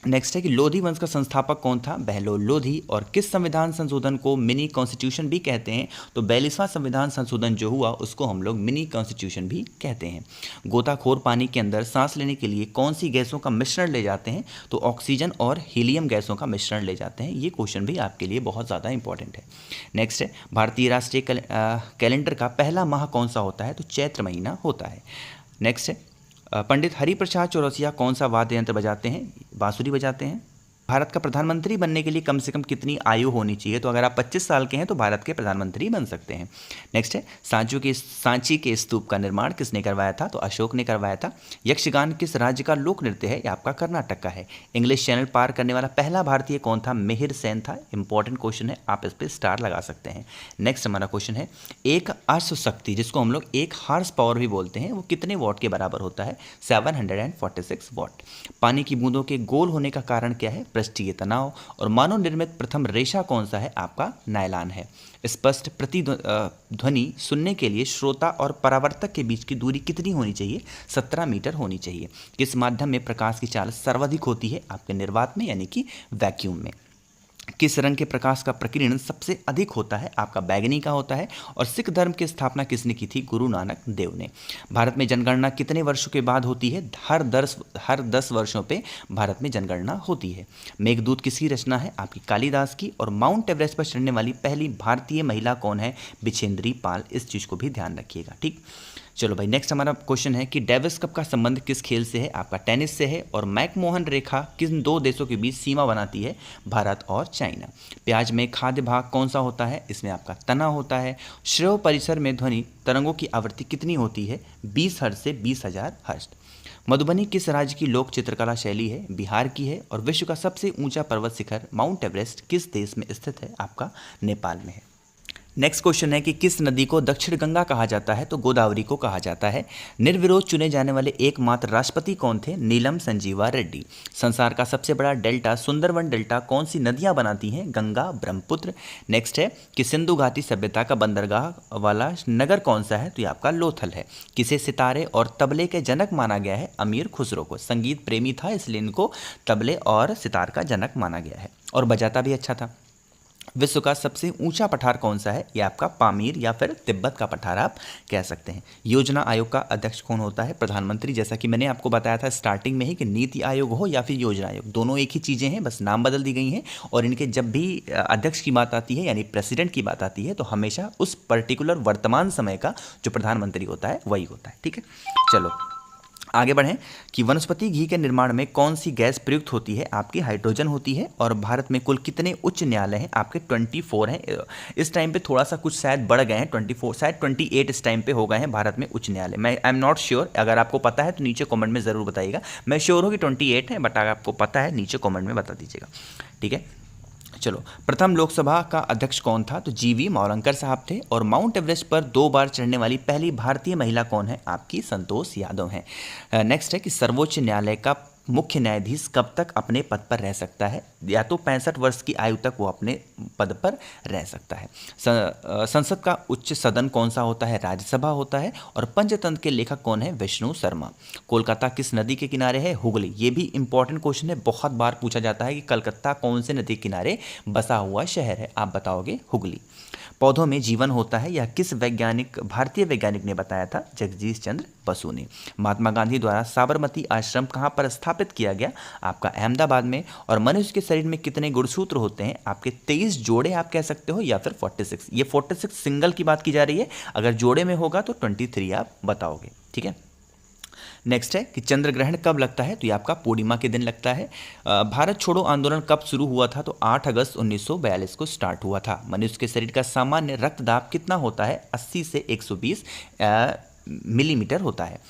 नेक्स्ट है कि लोधी वंश का संस्थापक कौन था? बहलोल लोधी। और किस संविधान संशोधन को मिनी कॉन्स्टिट्यूशन भी कहते हैं? तो 42वां संविधान संशोधन जो हुआ उसको हम लोग मिनी कॉन्स्टिट्यूशन भी कहते हैं। गोताखोर पानी के अंदर सांस लेने के लिए कौन सी गैसों का मिश्रण ले जाते हैं? तो ऑक्सीजन और हीलियम गैसों का मिश्रण ले जाते हैं। ये क्वेश्चन भी आपके लिए बहुत ज़्यादा इंपॉर्टेंट है। नेक्स्ट है, भारतीय राष्ट्रीय कैलेंडर का पहला माह कौन सा होता है? तो चैत्र महीना होता है। नेक्स्ट है, पंडित हरिप्रसाद चौरसिया कौन सा वाद्य यंत्र बजाते हैं? बांसुरी बजाते हैं। भारत का प्रधानमंत्री बनने के लिए कम से कम कितनी आयु होनी चाहिए? तो अगर आप 25 साल के हैं तो भारत के प्रधानमंत्री बन सकते हैं। नेक्स्ट है, सांची के स्तूप का निर्माण किसने करवाया था? तो अशोक ने करवाया था। यक्षगान किस राज्य का लोक नृत्य है? ये आपका कर्नाटक का है। इंग्लिश चैनल पार करने वाला पहला भारतीय कौन था? मिहिर सेन था। इंपॉर्टेंट क्वेश्चन है, आप इस पर स्टार लगा सकते हैं। नेक्स्ट हमारा क्वेश्चन है, एक अश्वशक्ति जिसको हम लोग एक हॉर्स पावर भी बोलते हैं, वो कितने वॉट के बराबर होता है? 746 वॉट। पानी की बूंदों के गोल होने का कारण क्या है? पृष्ठीय तनाव। और मानव निर्मित प्रथम रेशा कौन सा है? आपका नायलॉन है। स्पष्ट प्रतिध्वनि सुनने के लिए श्रोता और परावर्तक के बीच की दूरी कितनी होनी चाहिए? 17 मीटर होनी चाहिए। किस माध्यम में प्रकाश की चाल सर्वाधिक होती है? आपके निर्वात में, यानी कि वैक्यूम में। किस रंग के प्रकाश का प्रकीर्णन सबसे अधिक होता है? आपका बैगनी का होता है। और सिख धर्म की स्थापना किसने की थी? गुरु नानक देव ने। भारत में जनगणना कितने वर्षों के बाद होती है? हर 10 वर्षों पे भारत में जनगणना होती है। मेघदूत किसकी रचना है? आपकी कालिदास की। और माउंट एवरेस्ट पर चढ़ने वाली पहली भारतीय महिला कौन है? बिछेंद्री पाल। इस चीज़ को भी ध्यान रखिएगा, ठीक। चलो भाई, नेक्स्ट हमारा क्वेश्चन है कि डेविस कप का संबंध किस खेल से है? आपका टेनिस से है। और मैकमोहन रेखा किन दो देशों के बीच सीमा बनाती है? भारत और चाइना। प्याज में खाद्य भाग कौन सा होता है? इसमें आपका तना होता है। श्रेय परिसर में ध्वनि तरंगों की आवृत्ति कितनी होती है? 20 हर्ट्ज से 20,000 हर्ट्ज। मधुबनी किस राज्य की लोक चित्रकला शैली है? बिहार की है। और विश्व का सबसे ऊंचा पर्वत शिखर माउंट एवरेस्ट किस देश में स्थित है? आपका नेपाल में है। नेक्स्ट क्वेश्चन है कि किस नदी को दक्षिण गंगा कहा जाता है? तो गोदावरी को कहा जाता है। निर्विरोध चुने जाने वाले एकमात्र राष्ट्रपति कौन थे? नीलम संजीवा रेड्डी। संसार का सबसे बड़ा डेल्टा सुंदरवन डेल्टा कौन सी नदियां बनाती हैं? गंगा, ब्रह्मपुत्र। नेक्स्ट है कि सिंधु घाटी सभ्यता का बंदरगाह वाला नगर कौन सा है? तो ये आपका लोथल है। किसे सितारे और तबले के जनक माना गया है? अमीर खुसरो को। संगीत प्रेमी था इसलिए इनको तबले और सितार का जनक माना गया है, और बजाता भी अच्छा था। विश्व का सबसे ऊंचा पठार कौन सा है? यह आपका पामीर या फिर तिब्बत का पठार आप कह सकते हैं। योजना आयोग का अध्यक्ष कौन होता है? प्रधानमंत्री। जैसा कि मैंने आपको बताया था स्टार्टिंग में ही कि नीति आयोग हो या फिर योजना आयोग, दोनों एक ही चीज़ें हैं, बस नाम बदल दी गई हैं। और इनके जब भी अध्यक्ष की बात आती है यानी प्रेसिडेंट की बात आती है तो हमेशा उस पर्टिकुलर वर्तमान समय का जो प्रधानमंत्री होता है वही होता है, ठीक है। चलो आगे बढ़ें कि वनस्पति घी के निर्माण में कौन सी गैस प्रयुक्त होती है? आपकी हाइड्रोजन होती है। और भारत में कुल कितने उच्च न्यायालय हैं? आपके 24 हैं। इस टाइम पे थोड़ा सा कुछ शायद बढ़ गए हैं, 24 शायद 28 इस टाइम पे हो गए हैं भारत में उच्च न्यायालय। मैं आई एम नॉट श्योर, अगर आपको पता है तो नीचे कॉमेंट में ज़रूर बताइएगा। मैं श्योर हूँ कि 28 है, बट अगर आपको पता है नीचे कॉमेंट में बता दीजिएगा, ठीक है। चलो, प्रथम लोकसभा का अध्यक्ष कौन था? तो जीवी मौलंकर साहब थे। और माउंट एवरेस्ट पर 2 बार चढ़ने वाली पहली भारतीय महिला कौन है? आपकी संतोष यादव हैं। नेक्स्ट है कि सर्वोच्च न्यायालय का मुख्य न्यायाधीश कब तक अपने पद पर रह सकता है? या तो 65 वर्ष की आयु तक वो अपने पद पर रह सकता है। संसद का उच्च सदन कौन सा होता है? राज्यसभा होता है। और पंचतंत्र के लेखक कौन है? विष्णु शर्मा। कोलकाता किस नदी के किनारे है? हुगली। ये भी इंपॉर्टेंट क्वेश्चन है, बहुत बार पूछा जाता है कि कलकत्ता कौन से नदी के किनारे बसा हुआ शहर है? आप बताओगे हुगली। पौधों में जीवन होता है, यह किस भारतीय वैज्ञानिक ने बताया था? जगदीश चंद्र बसु ने। महात्मा गांधी द्वारा साबरमती आश्रम कहाँ पर स्थापित किया गया? आपका अहमदाबाद में। और मनुष्य के शरीर में कितने गुणसूत्र होते हैं? आपके 23 जोड़े आप कह सकते हो, या फिर 46। ये 46 सिंगल की बात की जा रही है, अगर जोड़े में होगा तो 23 आप बताओगे, ठीक है। नेक्स्ट है कि चंद्र ग्रहण कब लगता है? तो ये आपका पूर्णिमा के दिन लगता है। भारत छोड़ो आंदोलन कब शुरू हुआ था? तो 8 अगस्त 1942 को स्टार्ट हुआ था। मनुष्य के शरीर का सामान्य रक्तदाब कितना होता है? 80 से 120 मिलीमीटर होता है।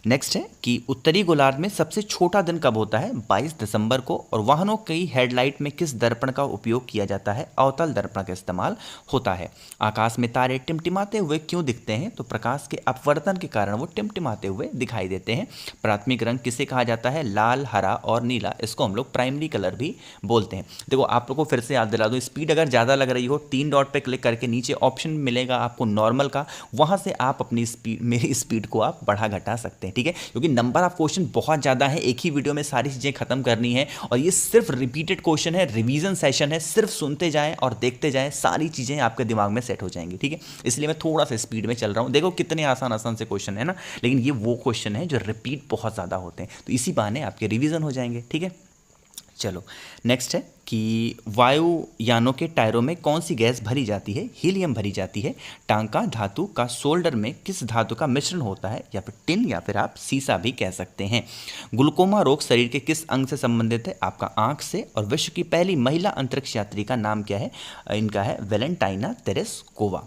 नेक्स्ट है कि उत्तरी गोलार्ध में सबसे छोटा दिन कब होता है? 22 दिसंबर को। और वाहनों की हेडलाइट में किस दर्पण का उपयोग किया जाता है? अवतल दर्पण का इस्तेमाल होता है। आकाश में तारे टिमटिमाते हुए क्यों दिखते हैं? तो प्रकाश के अपवर्तन के कारण वो टिमटिमाते हुए दिखाई देते हैं। प्राथमिक रंग किसे कहा जाता है? लाल, हरा और नीला। इसको हम लोग प्राइमरी कलर भी बोलते हैं। देखो आप लोग को फिर से याद दिला दूँ, स्पीड अगर ज़्यादा लग रही हो 3 डॉट पर क्लिक करके नीचे ऑप्शन मिलेगा आपको नॉर्मल का, वहाँ से आप अपनी स्पीड, मेरी स्पीड को आप बढ़ा घटा सकते हैं, ठीक है। क्योंकि नंबर ऑफ क्वेश्चन बहुत ज़्यादा है, एक ही वीडियो में सारी चीज़ें खत्म करनी है। और ये सिर्फ रिपीटेड क्वेश्चन है, रिवीजन सेशन है, सिर्फ सुनते जाएं और देखते जाएं, सारी चीज़ें आपके दिमाग में सेट हो जाएंगी, ठीक है। इसलिए मैं थोड़ा सा स्पीड में चल रहा हूँ। देखो कितने आसान आसान से क्वेश्चन है ना, लेकिन ये वो क्वेश्चन है जो रिपीट बहुत ज़्यादा होते हैं, तो इसी बहाने आपके रिविजन हो जाएंगे, ठीक है। चलो नेक्स्ट है कि वायुयानों के टायरों में कौन सी गैस भरी जाती है? हीलियम भरी जाती है। टांका धातु का सोल्डर में किस धातु का मिश्रण होता है? या फिर टिन, या फिर आप सीसा भी कह सकते हैं। ग्लूकोमा रोग शरीर के किस अंग से संबंधित है? आपका आंख से। और विश्व की पहली महिला अंतरिक्ष यात्री का नाम क्या है? इनका है वेलेंटाइना तेरेस्कोवा।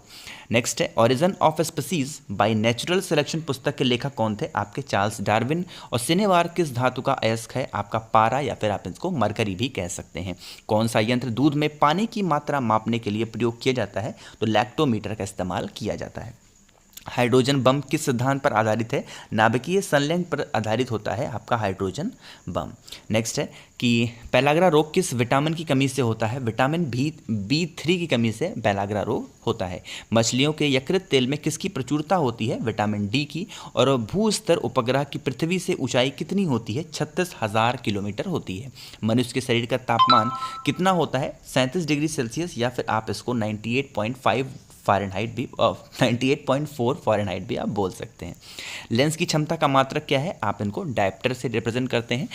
नेक्स्ट है origin of species by natural selection पुस्तक के लेखक कौन थे? आपके चार्ल्स डार्विन। और सिनेवार किस धातु का अयस्क है? आपका पारा, या फिर आप इसको मरकरी भी कह सकते हैं। कौन सा यंत्र दूध में पानी की मात्रा मापने के लिए प्रयोग किया जाता है? तो लैक्टोमीटर का इस्तेमाल किया जाता है। हाइड्रोजन बम किस सिद्धांत पर आधारित है? नाभिकीय संलयन पर आधारित होता है आपका हाइड्रोजन बम। नेक्स्ट है कि पेलाग्रा रोग किस विटामिन की कमी से होता है? विटामिन B3 की कमी से पेलाग्रा रोग होता है। मछलियों के यकृत तेल में किसकी प्रचुरता होती है? विटामिन डी की। और भू स्तर उपग्रह की पृथ्वी से ऊंचाई कितनी होती है? 36,000 किलोमीटर होती है। मनुष्य के शरीर का तापमान कितना होता है? 37 डिग्री सेल्सियस, या फिर आप इसको 98.5 फ़ारेनहाइट भी 98.4 फ़ारेनहाइट भी आप बोल सकते हैं। लेंस की क्षमता का मात्रक क्या है? आप इनको डायप्टर से रिप्रेजेंट करते हैं।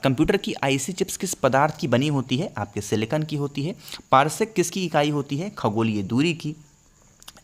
कंप्यूटर की आईसी चिप्स किस पदार्थ की बनी होती है? आपके सिलिकॉन की होती है। पारसेक किसकी इकाई होती है? खगोलीय दूरी की।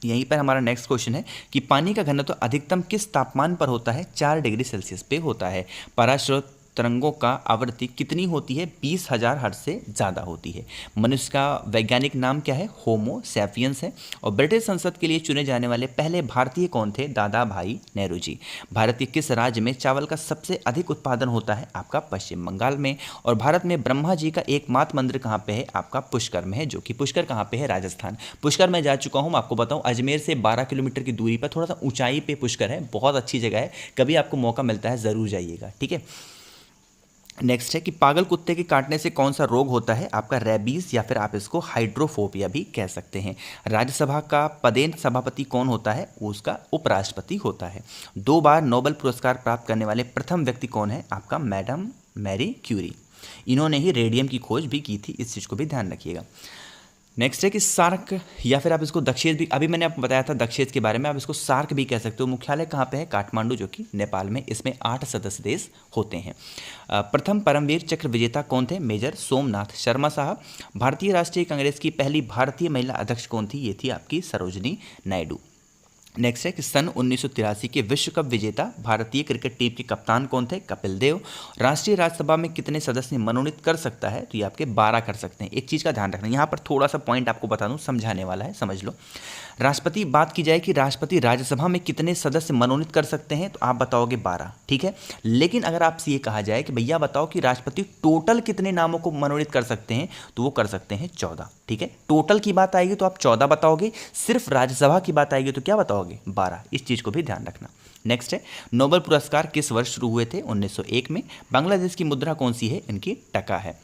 यहीं पर हमारा नेक्स्ट क्वेश्चन है कि पानी का घनत्व अधिकतम किस तापमान पर होता है? 4 डिग्री सेल्सियस पे होता है। पराश्रय तरंगों का आवृत्ति कितनी होती है? 20,000 हर्ट्ज से ज़्यादा होती है। मनुष्य का वैज्ञानिक नाम क्या है? होमो सैपियंस है। और ब्रिटिश संसद के लिए चुने जाने वाले पहले भारतीय कौन थे? दादा भाई नेहरू जी। भारत के किस राज्य में चावल का सबसे अधिक उत्पादन होता है? आपका पश्चिम बंगाल में। और भारत में ब्रह्मा जी का एकमात्र मंदिर कहाँ पे है? आपका पुष्कर में है, जो कि पुष्कर कहाँ पे है? राजस्थान। पुष्कर में जा चुका हूँ, आपको बताऊँ अजमेर से 12 किलोमीटर की दूरी पर थोड़ा सा ऊंचाई पे पुष्कर है। बहुत अच्छी जगह है, कभी आपको मौका मिलता है ज़रूर जाइएगा, ठीक है। नेक्स्ट है कि पागल कुत्ते के काटने से कौन सा रोग होता है? आपका रेबीज, या फिर आप इसको हाइड्रोफोबिया भी कह सकते हैं। राज्यसभा का पदेन सभापति कौन होता है? वो उसका उपराष्ट्रपति होता है। 2 बार नोबेल पुरस्कार प्राप्त करने वाले प्रथम व्यक्ति कौन है? आपका मैडम मैरी क्यूरी। इन्होंने ही रेडियम की खोज भी की थी, इस चीज़ को भी ध्यान रखिएगा। नेक्स्ट है कि सार्क, या फिर आप इसको दक्षेज भी, अभी मैंने आपको बताया था दक्षेज के बारे में, आप इसको सार्क भी कह सकते हो। मुख्यालय कहाँ पे है? काठमांडू, जो कि नेपाल में। इसमें 8 सदस्य देश होते हैं। प्रथम परमवीर चक्र विजेता कौन थे? मेजर सोमनाथ शर्मा साहब। भारतीय राष्ट्रीय कांग्रेस की पहली भारतीय महिला अध्यक्ष कौन थी? ये थी आपकी सरोजनी नायडू। नेक्स्ट है कि सन 1983 के विश्व कप विजेता भारतीय क्रिकेट टीम के कप्तान कौन थे? कपिल देव। राष्ट्रीय राज्यसभा में कितने सदस्य मनोनीत कर सकता है? तो ये आपके 12 कर सकते हैं। एक चीज़ का ध्यान रखना, यहाँ पर थोड़ा सा पॉइंट आपको बता दूं, समझाने वाला है, समझ लो। राष्ट्रपति, बात की जाए कि राष्ट्रपति राज्यसभा में कितने सदस्य मनोनीत कर सकते हैं, तो आप बताओगे 12, ठीक है। लेकिन अगर आपसे ये कहा जाए कि भैया बताओ कि राष्ट्रपति टोटल कितने नामों को मनोनीत कर सकते हैं, तो वो कर सकते हैं 14, ठीक है। टोटल की बात आएगी तो आप 14 बताओगे, सिर्फ राज्यसभा की बात आएगी तो क्या बताओगे? 12। इस चीज़ को भी ध्यान रखना। नेक्स्ट है नोबेल पुरस्कार किस वर्ष शुरू हुए थे? 1901 में। बांग्लादेश की मुद्रा कौन सी है? इनकी टका है।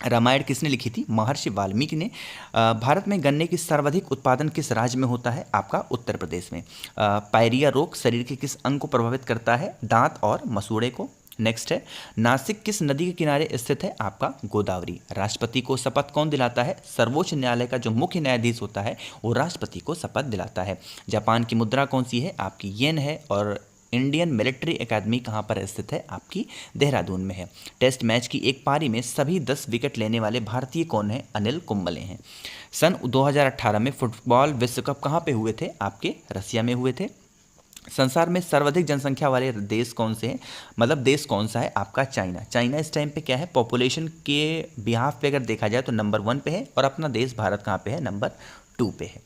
रामायण किसने लिखी थी? महर्षि वाल्मीकि ने। भारत में गन्ने की सर्वाधिक उत्पादन किस राज्य में होता है? आपका उत्तर प्रदेश में। पायरिया रोग शरीर के किस अंग को प्रभावित करता है? दांत और मसूड़े को। नेक्स्ट है नासिक किस नदी के किनारे स्थित है? आपका गोदावरी। राष्ट्रपति को शपथ कौन दिलाता है? सर्वोच्च न्यायालय का जो मुख्य न्यायाधीश होता है वो राष्ट्रपति को शपथ दिलाता है। जापान की मुद्रा कौन सी है? आपकी येन है। और इंडियन मिलिट्री एकेडमी कहाँ पर स्थित है? आपकी देहरादून में है। टेस्ट मैच की एक पारी में सभी 10 विकेट लेने वाले भारतीय कौन है? अनिल कुंबले हैं। सन 2018 में फुटबॉल विश्व कप कहाँ पे हुए थे? आपके रसिया में हुए थे। संसार में सर्वाधिक जनसंख्या वाले देश कौन से हैं? मतलब देश कौन सा है? आपका चाइना। चाइना इस टाइम पे क्या है? पॉपुलेशन के बिहाफ पे अगर देखा जाए तो नंबर 1 पे है, और अपना देश भारत कहाँ पे है? नंबर 2 पे है।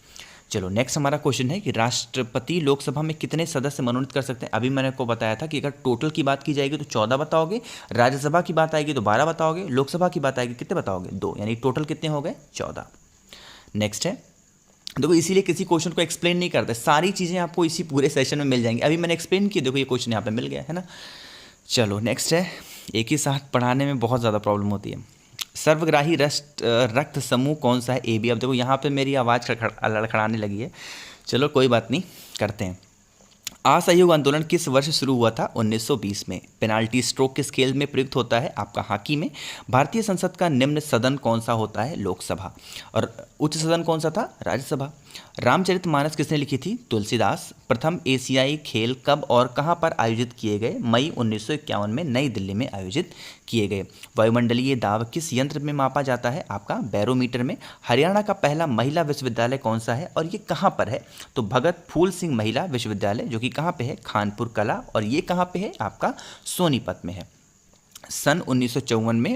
चलो नेक्स्ट हमारा क्वेश्चन है कि राष्ट्रपति लोकसभा में कितने सदस्य मनोनीत कर सकते हैं? अभी मैंने आपको बताया था कि अगर टोटल की बात की जाएगी तो 14 बताओगे, राज्यसभा की बात आएगी तो 12 बताओगे, लोकसभा की बात आएगी कितने बताओगे? 2, यानी टोटल कितने हो गए? 14। नेक्स्ट है, देखो इसीलिए किसी क्वेश्चन को एक्सप्लेन नहीं करते, सारी चीज़ें आपको इसी पूरे सेशन में मिल जाएंगी। अभी मैंने एक्सप्लेन किया, देखो ये क्वेश्चन यहाँ पे मिल गया है ना। चलो नेक्स्ट है, एक ही साथ पढ़ाने में बहुत ज़्यादा प्रॉब्लम होती है। सर्वग्राही रक्त समूह कौन सा है? A B. अब देखो यहाँ पे मेरी आवाज़ लड़खड़ाने लगी है, चलो कोई बात नहीं, करते हैं। असहयोग आंदोलन किस वर्ष शुरू हुआ था? 1920 में। पेनाल्टी स्ट्रोक किस खेल में प्रयुक्त होता है? आपका हॉकी में। भारतीय संसद का निम्न सदन कौन सा होता है? लोकसभा। और उच्च सदन कौन सा था? राज्यसभा। रामचरितमानस किसने लिखी थी? तुलसीदास। प्रथम एशियाई खेल कब और कहाँ पर आयोजित किए गए? मई 1951 में नई दिल्ली में आयोजित किए गए। वायुमंडलीय दाब किस यंत्र में मापा जाता है? आपका बैरोमीटर में। हरियाणा का पहला महिला विश्वविद्यालय कौन सा है और ये कहाँ पर है? तो भगत फूल सिंह महिला विश्वविद्यालय, जो कि कहाँ पे है? खानपुर कला। और ये कहाँ पे है? आपका सोनीपत में है। सन 1954 में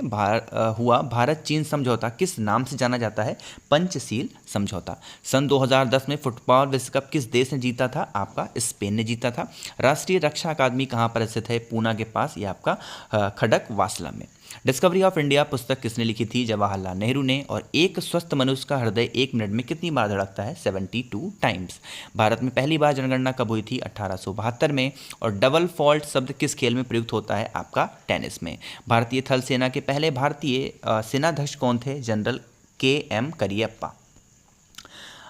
हुआ भारत चीन समझौता किस नाम से जाना जाता है? पंचशील समझौता। सन 2010 में फुटबॉल विश्व कप किस देश ने जीता था? आपका स्पेन ने जीता था। राष्ट्रीय रक्षा अकादमी कहाँ पर स्थित है? पूना के पास, ये आपका खड़क वासला में। डिस्कवरी ऑफ इंडिया पुस्तक किसने लिखी थी? जवाहरलाल नेहरू ने। और एक स्वस्थ मनुष्य का हृदय 1 मिनट में कितनी बार धड़कता है? 72 टाइम्स। भारत में पहली बार जनगणना कब हुई थी? 1872 में। और डबल फॉल्ट शब्द किस खेल में प्रयुक्त होता है? आपका टेनिस में। भारतीय थल सेना के पहले भारतीय सेनाध्यक्ष कौन थे? General KM Cariappa.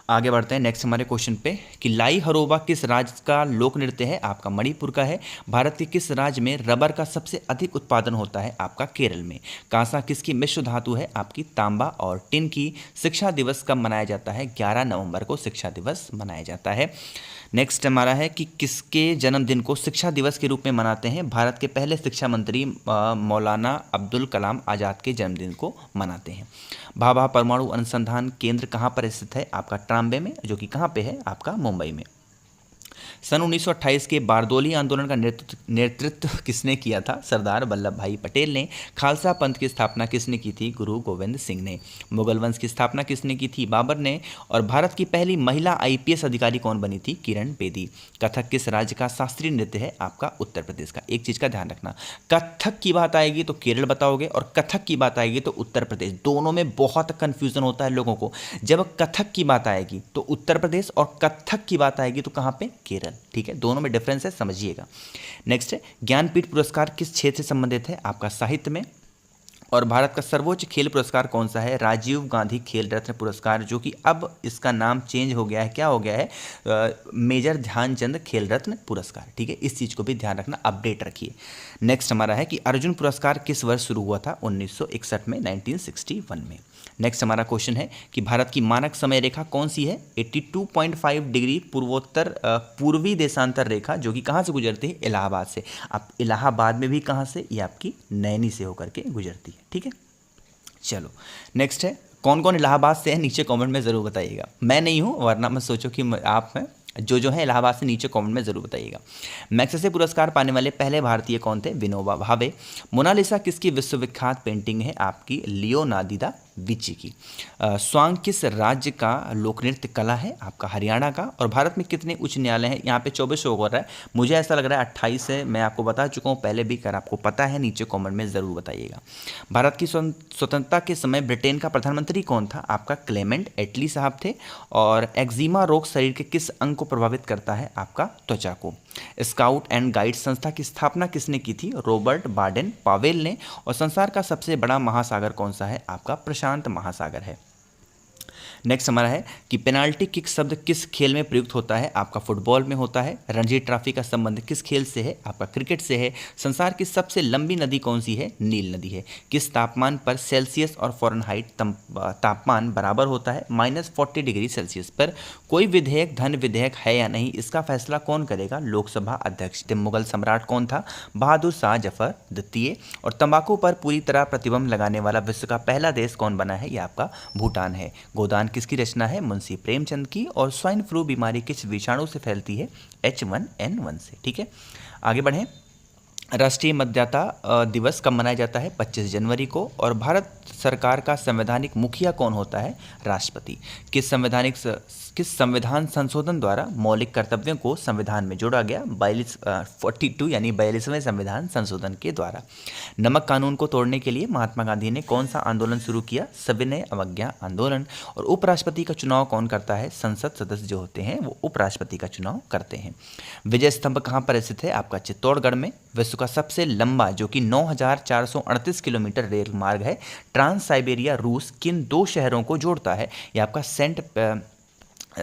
आगे बढ़ते हैं नेक्स्ट हमारे क्वेश्चन पे कि लाई हरोबा किस राज्य का लोक नृत्य है? आपका मणिपुर का है। भारत के किस राज्य में रबर का सबसे अधिक उत्पादन होता है? आपका केरल में। कांसा किसकी मिश्र धातु है? आपकी तांबा। और टिन की शिक्षा दिवस कब मनाया जाता है? 11 नवंबर को शिक्षा दिवस मनाया जाता है। नेक्स्ट हमारा है कि किसके जन्मदिन को शिक्षा दिवस के रूप में मनाते हैं? भारत के पहले शिक्षा मंत्री मौलाना अब्दुल कलाम आज़ाद के जन्मदिन को मनाते हैं। भाभा परमाणु अनुसंधान केंद्र कहाँ पर स्थित है? आपका ट्राम्बे में, जो कि कहाँ पे है? आपका मुंबई में। सन 1928 के बारदोली आंदोलन का नेतृत्व किसने किया था? सरदार वल्लभ भाई पटेल ने। खालसा पंथ की स्थापना किसने की थी? गुरु गोविंद सिंह ने। मुगल वंश की स्थापना किसने की थी? बाबर ने। और भारत की पहली महिला IPS अधिकारी कौन बनी थी? किरण बेदी। कथक किस राज्य का शास्त्रीय नृत्य है? आपका उत्तर प्रदेश का। एक चीज़ का ध्यान रखना, कथक की बात आएगी तो केरल बताओगे और कथक की बात आएगी तो उत्तर प्रदेश। दोनों में बहुत कन्फ्यूजन होता है लोगों को। जब कथक की बात आएगी तो उत्तर प्रदेश और कथक की बात आएगी तो कहाँ पे? केरल। ठीक है, दोनों में डिफरेंस है, समझिएगा। नेक्स्ट है ज्ञानपीठ पुरस्कार किस क्षेत्र से संबंधित है? आपका साहित्य में। और भारत का सर्वोच्च खेल पुरस्कार कौन सा है? राजीव गांधी खेल रत्न पुरस्कार, जो कि अब इसका नाम चेंज हो गया है। क्या हो गया है? मेजर ध्यानचंद खेल रत्न पुरस्कार। ठीक है, इस चीज़ को भी ध्यान रखना, अपडेट रखिए। नेक्स्ट हमारा है कि अर्जुन पुरस्कार किस वर्ष शुरू हुआ था? 1961 में, 1961 में। नेक्स्ट हमारा क्वेश्चन है कि भारत की मानक समय रेखा कौन सी है? 82.5 डिग्री पूर्वी देशांतर रेखा, जो कि कहाँ से गुजरती है? इलाहाबाद से। अब इलाहाबाद में भी कहाँ से? ये आपकी नैनी से होकर के गुजरती है। ठीक है, चलो नेक्स्ट है कौन कौन इलाहाबाद से है? नीचे कमेंट में ज़रूर बताइएगा। मैं नहीं हूँ, वरना मत सोचो कि आप हैं। जो है इलाहाबाद से नीचे कमेंट में ज़रूर बताइएगा। मैग्सेसे पुरस्कार पाने वाले पहले भारतीय कौन थे? विनोबा भावे। मोनालिसा किसकी विश्वविख्यात पेंटिंग है? आपकी लियोनार्दो दा विंची की। स्वांग किस राज्य का लोक नृत्य कला है? आपका हरियाणा का। और भारत में कितने उच्च न्यायालय हैं? यहाँ पे 24 शो हो रहा है, मुझे ऐसा लग रहा है 28 है। मैं आपको बता चुका हूँ पहले भी, अगर आपको पता है नीचे कमेंट में ज़रूर बताइएगा। भारत की स्वतंत्रता के समय ब्रिटेन का प्रधानमंत्री कौन था? आपका क्लेमेंट एटली साहब थे। और एक्जिमा रोग शरीर के किस अंग को प्रभावित करता है? आपका त्वचा को। स्काउट एंड गाइड संस्था की स्थापना किसने की थी? रॉबर्ट बाडेन पावेल ने। और संसार का सबसे बड़ा महासागर कौन सा है? आपका प्रशांत महासागर है। नेक्स्ट हमारा है कि पेनाल्टी किक शब्द किस खेल में प्रयुक्त होता है? आपका फुटबॉल में होता है। रणजी ट्रॉफी का संबंध किस खेल से है? आपका क्रिकेट से है। संसार की सबसे लंबी नदी कौन सी है? नील नदी है। किस तापमान पर सेल्सियस और फ़ारेनहाइट तापमान बराबर होता है? -40 डिग्री सेल्सियस पर। कोई विधेयक धन विधेयक है या नहीं, इसका फैसला कौन करेगा? लोकसभा अध्यक्ष। मुगल सम्राट कौन था? बहादुर शाह जफर द्वितीय। और तंबाकू पर पूरी तरह प्रतिबंध लगाने वाला विश्व का पहला देश कौन बना है? यह आपका भूटान है। गोदान किसकी रचना है? मुंशी प्रेमचंद की। और स्वाइन फ्लू बीमारी किस विषाणु से फैलती है? H1N1 से। ठीक है, आगे बढ़ें। राष्ट्रीय मतदाता दिवस कब मनाया जाता है? 25 जनवरी को। और भारत सरकार का संवैधानिक मुखिया कौन होता है? राष्ट्रपति। किस संविधान संशोधन द्वारा मौलिक कर्तव्यों को संविधान में जोड़ा गया? 42 यानी 42वें संविधान संशोधन के द्वारा। नमक कानून को तोड़ने के लिए महात्मा गांधी ने कौन सा आंदोलन शुरू किया? सविनय अवज्ञा आंदोलन। और उपराष्ट्रपति का चुनाव कौन करता है? संसद सदस्य जो होते हैं वो उपराष्ट्रपति का चुनाव करते हैं। विजय स्तंभ कहाँ पर स्थित है? आपका चित्तौड़गढ़ में। विश्व का सबसे लंबा जो कि 9438 किलोमीटर रेल मार्ग है ट्रांस साइबेरिया रूस किन 2 शहरों को जोड़ता है? यह आपका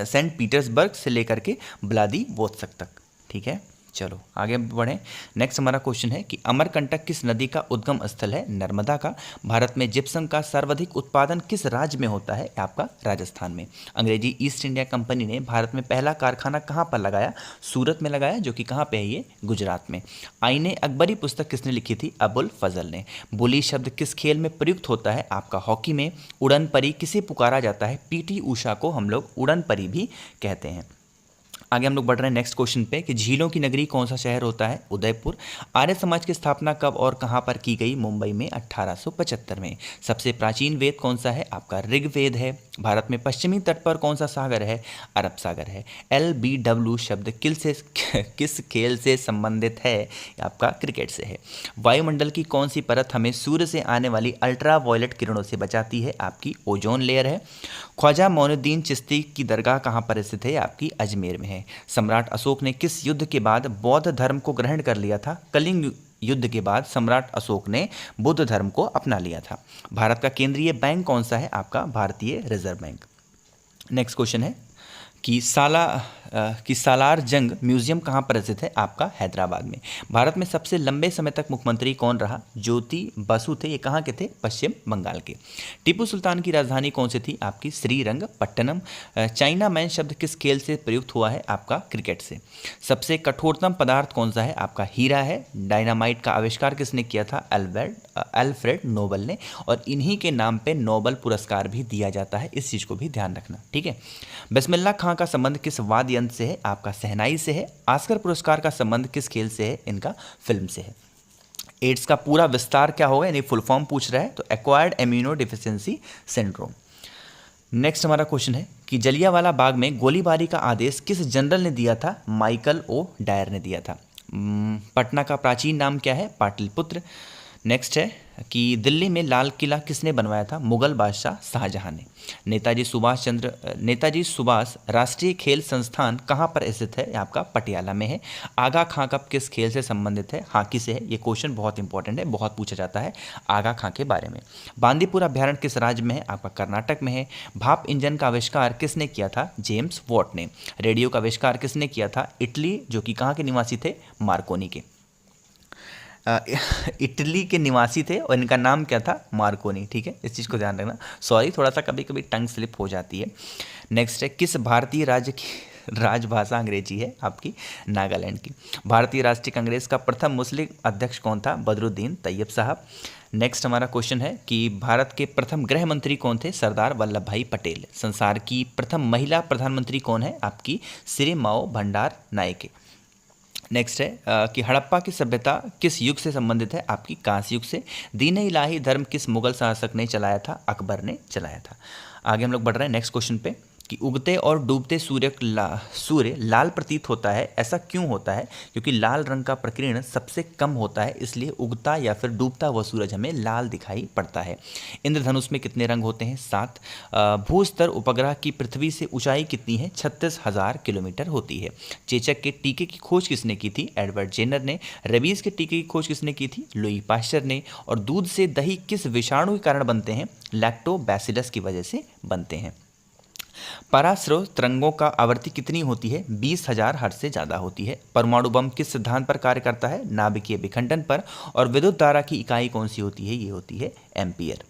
सेंट पीटर्सबर्ग से लेकर के व्लादिवोस्तोक तक। ठीक है, चलो आगे बढ़ें। नेक्स्ट हमारा क्वेश्चन है कि अमरकंटक किस नदी का उद्गम स्थल है? नर्मदा का। भारत में जिप्सम का सर्वाधिक उत्पादन किस राज्य में होता है? आपका राजस्थान में। अंग्रेजी ईस्ट इंडिया कंपनी ने भारत में पहला कारखाना कहाँ पर लगाया? सूरत में लगाया, जो कि कहाँ पे है? ये गुजरात में। आईने अकबरी पुस्तक किसने लिखी थी? अबुल फजल ने। बुली शब्द किस खेल में प्रयुक्त होता है? आपका हॉकी में। उड़न परी किसे पुकारा जाता है? पीटी उषा को हम लोग उड़न परी भी कहते हैं। आगे हम लोग बढ़ रहे हैं नेक्स्ट क्वेश्चन पे कि झीलों की नगरी कौन सा शहर होता है? उदयपुर। आर्य समाज की स्थापना कब और कहाँ पर की गई? मुंबई में 1875 में। सबसे प्राचीन वेद कौन सा है? आपका ऋग्वेद है। भारत में पश्चिमी तट पर कौन सा सागर है? अरब सागर है। LBW शब्द किस खेल से संबंधित है? आपका क्रिकेट से है। वायुमंडल की कौन सी परत हमें सूर्य से आने वाली अल्ट्रा वायलेट किरणों से बचाती है? आपकी ओजोन लेयर है। ख्वाजा मोइनुद्दीन चिश्ती की दरगाह कहाँ पर स्थित है? आपकी अजमेर में है। सम्राट अशोक ने किस युद्ध के बाद बौद्ध धर्म को ग्रहण कर लिया था? कलिंग युद्ध के बाद सम्राट अशोक ने बुद्ध धर्म को अपना लिया था। भारत का केंद्रीय बैंक कौन सा है? आपका भारतीय रिजर्व बैंक। नेक्स्ट क्वेश्चन है कि सालार जंग म्यूजियम कहाँ पर स्थित है? आपका हैदराबाद में। भारत में सबसे लंबे समय तक मुख्यमंत्री कौन रहा? ज्योति बसु थे। ये कहाँ के थे? पश्चिम बंगाल के। टीपू सुल्तान की राजधानी कौन सी थी? आपकी श्रीरंगपट्टनम। चाइना मैन शब्द किस खेल से प्रयुक्त हुआ है? आपका क्रिकेट से। सबसे कठोरतम पदार्थ कौन सा है? आपका हीरा है। डायनामाइट का आविष्कार किसने किया था? अल्फ्रेड नोबल ने। और इन्हीं के नाम पे नोबल पुरस्कार भी दिया जाता है, इस चीज़ को भी ध्यान रखना, ठीक है। बिस्मिल्लाह खां का संबंध किस वाद्य यंत्र से है? आपका शहनाई से है। ऑस्कर पुरस्कार का संबंध किस खेल से है? इनका फिल्म से है। एड्स का पूरा विस्तार क्या होगा, यानी फुल फॉर्म पूछ रहा है, तो acquired immuno deficiency syndrome. Next हमारा क्वेश्चन है कि जलियांवाला बाग में गोलीबारी का आदेश किस जनरल ने दिया था? माइकल ओ डायर ने दिया था। पटना का प्राचीन नाम क्या है? पाटलिपुत्र। नेक्स्ट है कि दिल्ली में लाल किला किसने बनवाया था? मुगल बादशाह शाहजहां ने। नेताजी सुभाष राष्ट्रीय खेल संस्थान कहाँ पर स्थित है? आपका पटियाला में है। आगा खां कब किस खेल से संबंधित है? हॉकी से है। ये क्वेश्चन बहुत इंपॉर्टेंट है, बहुत पूछा जाता है आगा खां के बारे में। बांदीपुर अभ्यारण्य किस राज्य में है? आपका कर्नाटक में है। भाप इंजन का आविष्कार किसने किया था? जेम्स वॉट ने। रेडियो का आविष्कार किसने किया था? इटली, जो कि कहाँ के निवासी थे? मार्कोनी के। इटली के निवासी थे और इनका नाम क्या था? मार्कोनी, ठीक है, इस चीज़ को ध्यान रखना। सॉरी, थोड़ा सा कभी कभी टंग स्लिप हो जाती है। नेक्स्ट है किस भारतीय राज्य की राजभाषा अंग्रेजी है? आपकी नागालैंड की। भारतीय राष्ट्रीय कांग्रेस का प्रथम मुस्लिम अध्यक्ष कौन था? बदरुद्दीन तैयब साहब। नेक्स्ट हमारा क्वेश्चन है कि भारत के प्रथम गृह मंत्री कौन थे? सरदार वल्लभ भाई पटेल। संसार की प्रथम महिला प्रधानमंत्री कौन है? आपकी श्री माओ भंडार नायके। नेक्स्ट है कि हड़प्पा की सभ्यता किस युग से संबंधित है? आपकी कांस्य युग से। दीन इलाही धर्म किस मुगल शासक ने चलाया था? अकबर ने चलाया था। आगे हम लोग बढ़ रहे हैं नेक्स्ट क्वेश्चन पे कि उगते और डूबते सूर्य लाल प्रतीत होता है, ऐसा क्यों होता है? क्योंकि लाल रंग का प्रकीर्ण सबसे कम होता है, इसलिए उगता या फिर डूबता हुआ सूरज हमें लाल दिखाई पड़ता है। इंद्रधनुष में कितने रंग होते हैं? 7। भूस्तर उपग्रह की पृथ्वी से ऊंचाई कितनी है? 36,000 किलोमीटर होती है। चेचक के टीके की खोज किसने की थी? एडवर्ड जेनर ने। रेबीज के टीके की खोज किसने की थी? लुई पाश्चर ने। और दूध से दही किस विषाणु के कारण बनते हैं? लैक्टोबैसिलस की वजह से बनते हैं। परास्रव तरंगों का आवृत्ति कितनी होती है? 20,000 हर्ट्ज से ज़्यादा होती है। परमाणु बम किस सिद्धांत पर कार्य करता है? नाभिकीय विखंडन पर। और विद्युत धारा की इकाई कौन सी होती है? ये होती है एम्पियर,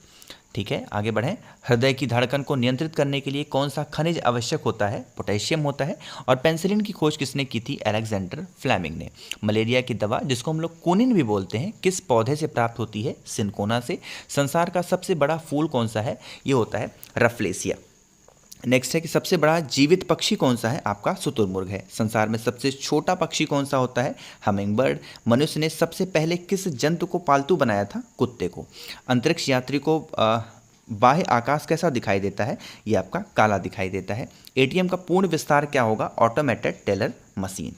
ठीक है। आगे बढ़ें। हृदय की धड़कन को नियंत्रित करने के लिए कौन सा खनिज आवश्यक होता है? पोटेशियम होता है। और पेनिसिलिन की खोज किसने की थी? अलेक्जेंडर फ्लेमिंग ने। मलेरिया की दवा, जिसको हम लोग कुनिन भी बोलते हैं, किस पौधे से प्राप्त होती है? सिनकोना से। संसार का सबसे बड़ा फूल कौन सा है? ये होता है रफलेसिया। नेक्स्ट है कि सबसे बड़ा जीवित पक्षी कौन सा है? आपका शुतुरमुर्ग है। संसार में सबसे छोटा पक्षी कौन सा होता है? हमिंगबर्ड। मनुष्य ने सबसे पहले किस जंतु को पालतू बनाया था? कुत्ते को। अंतरिक्ष यात्री को बाह्य आकाश कैसा दिखाई देता है? ये आपका काला दिखाई देता है। एटीएम का पूर्ण विस्तार क्या होगा? Automated teller machine.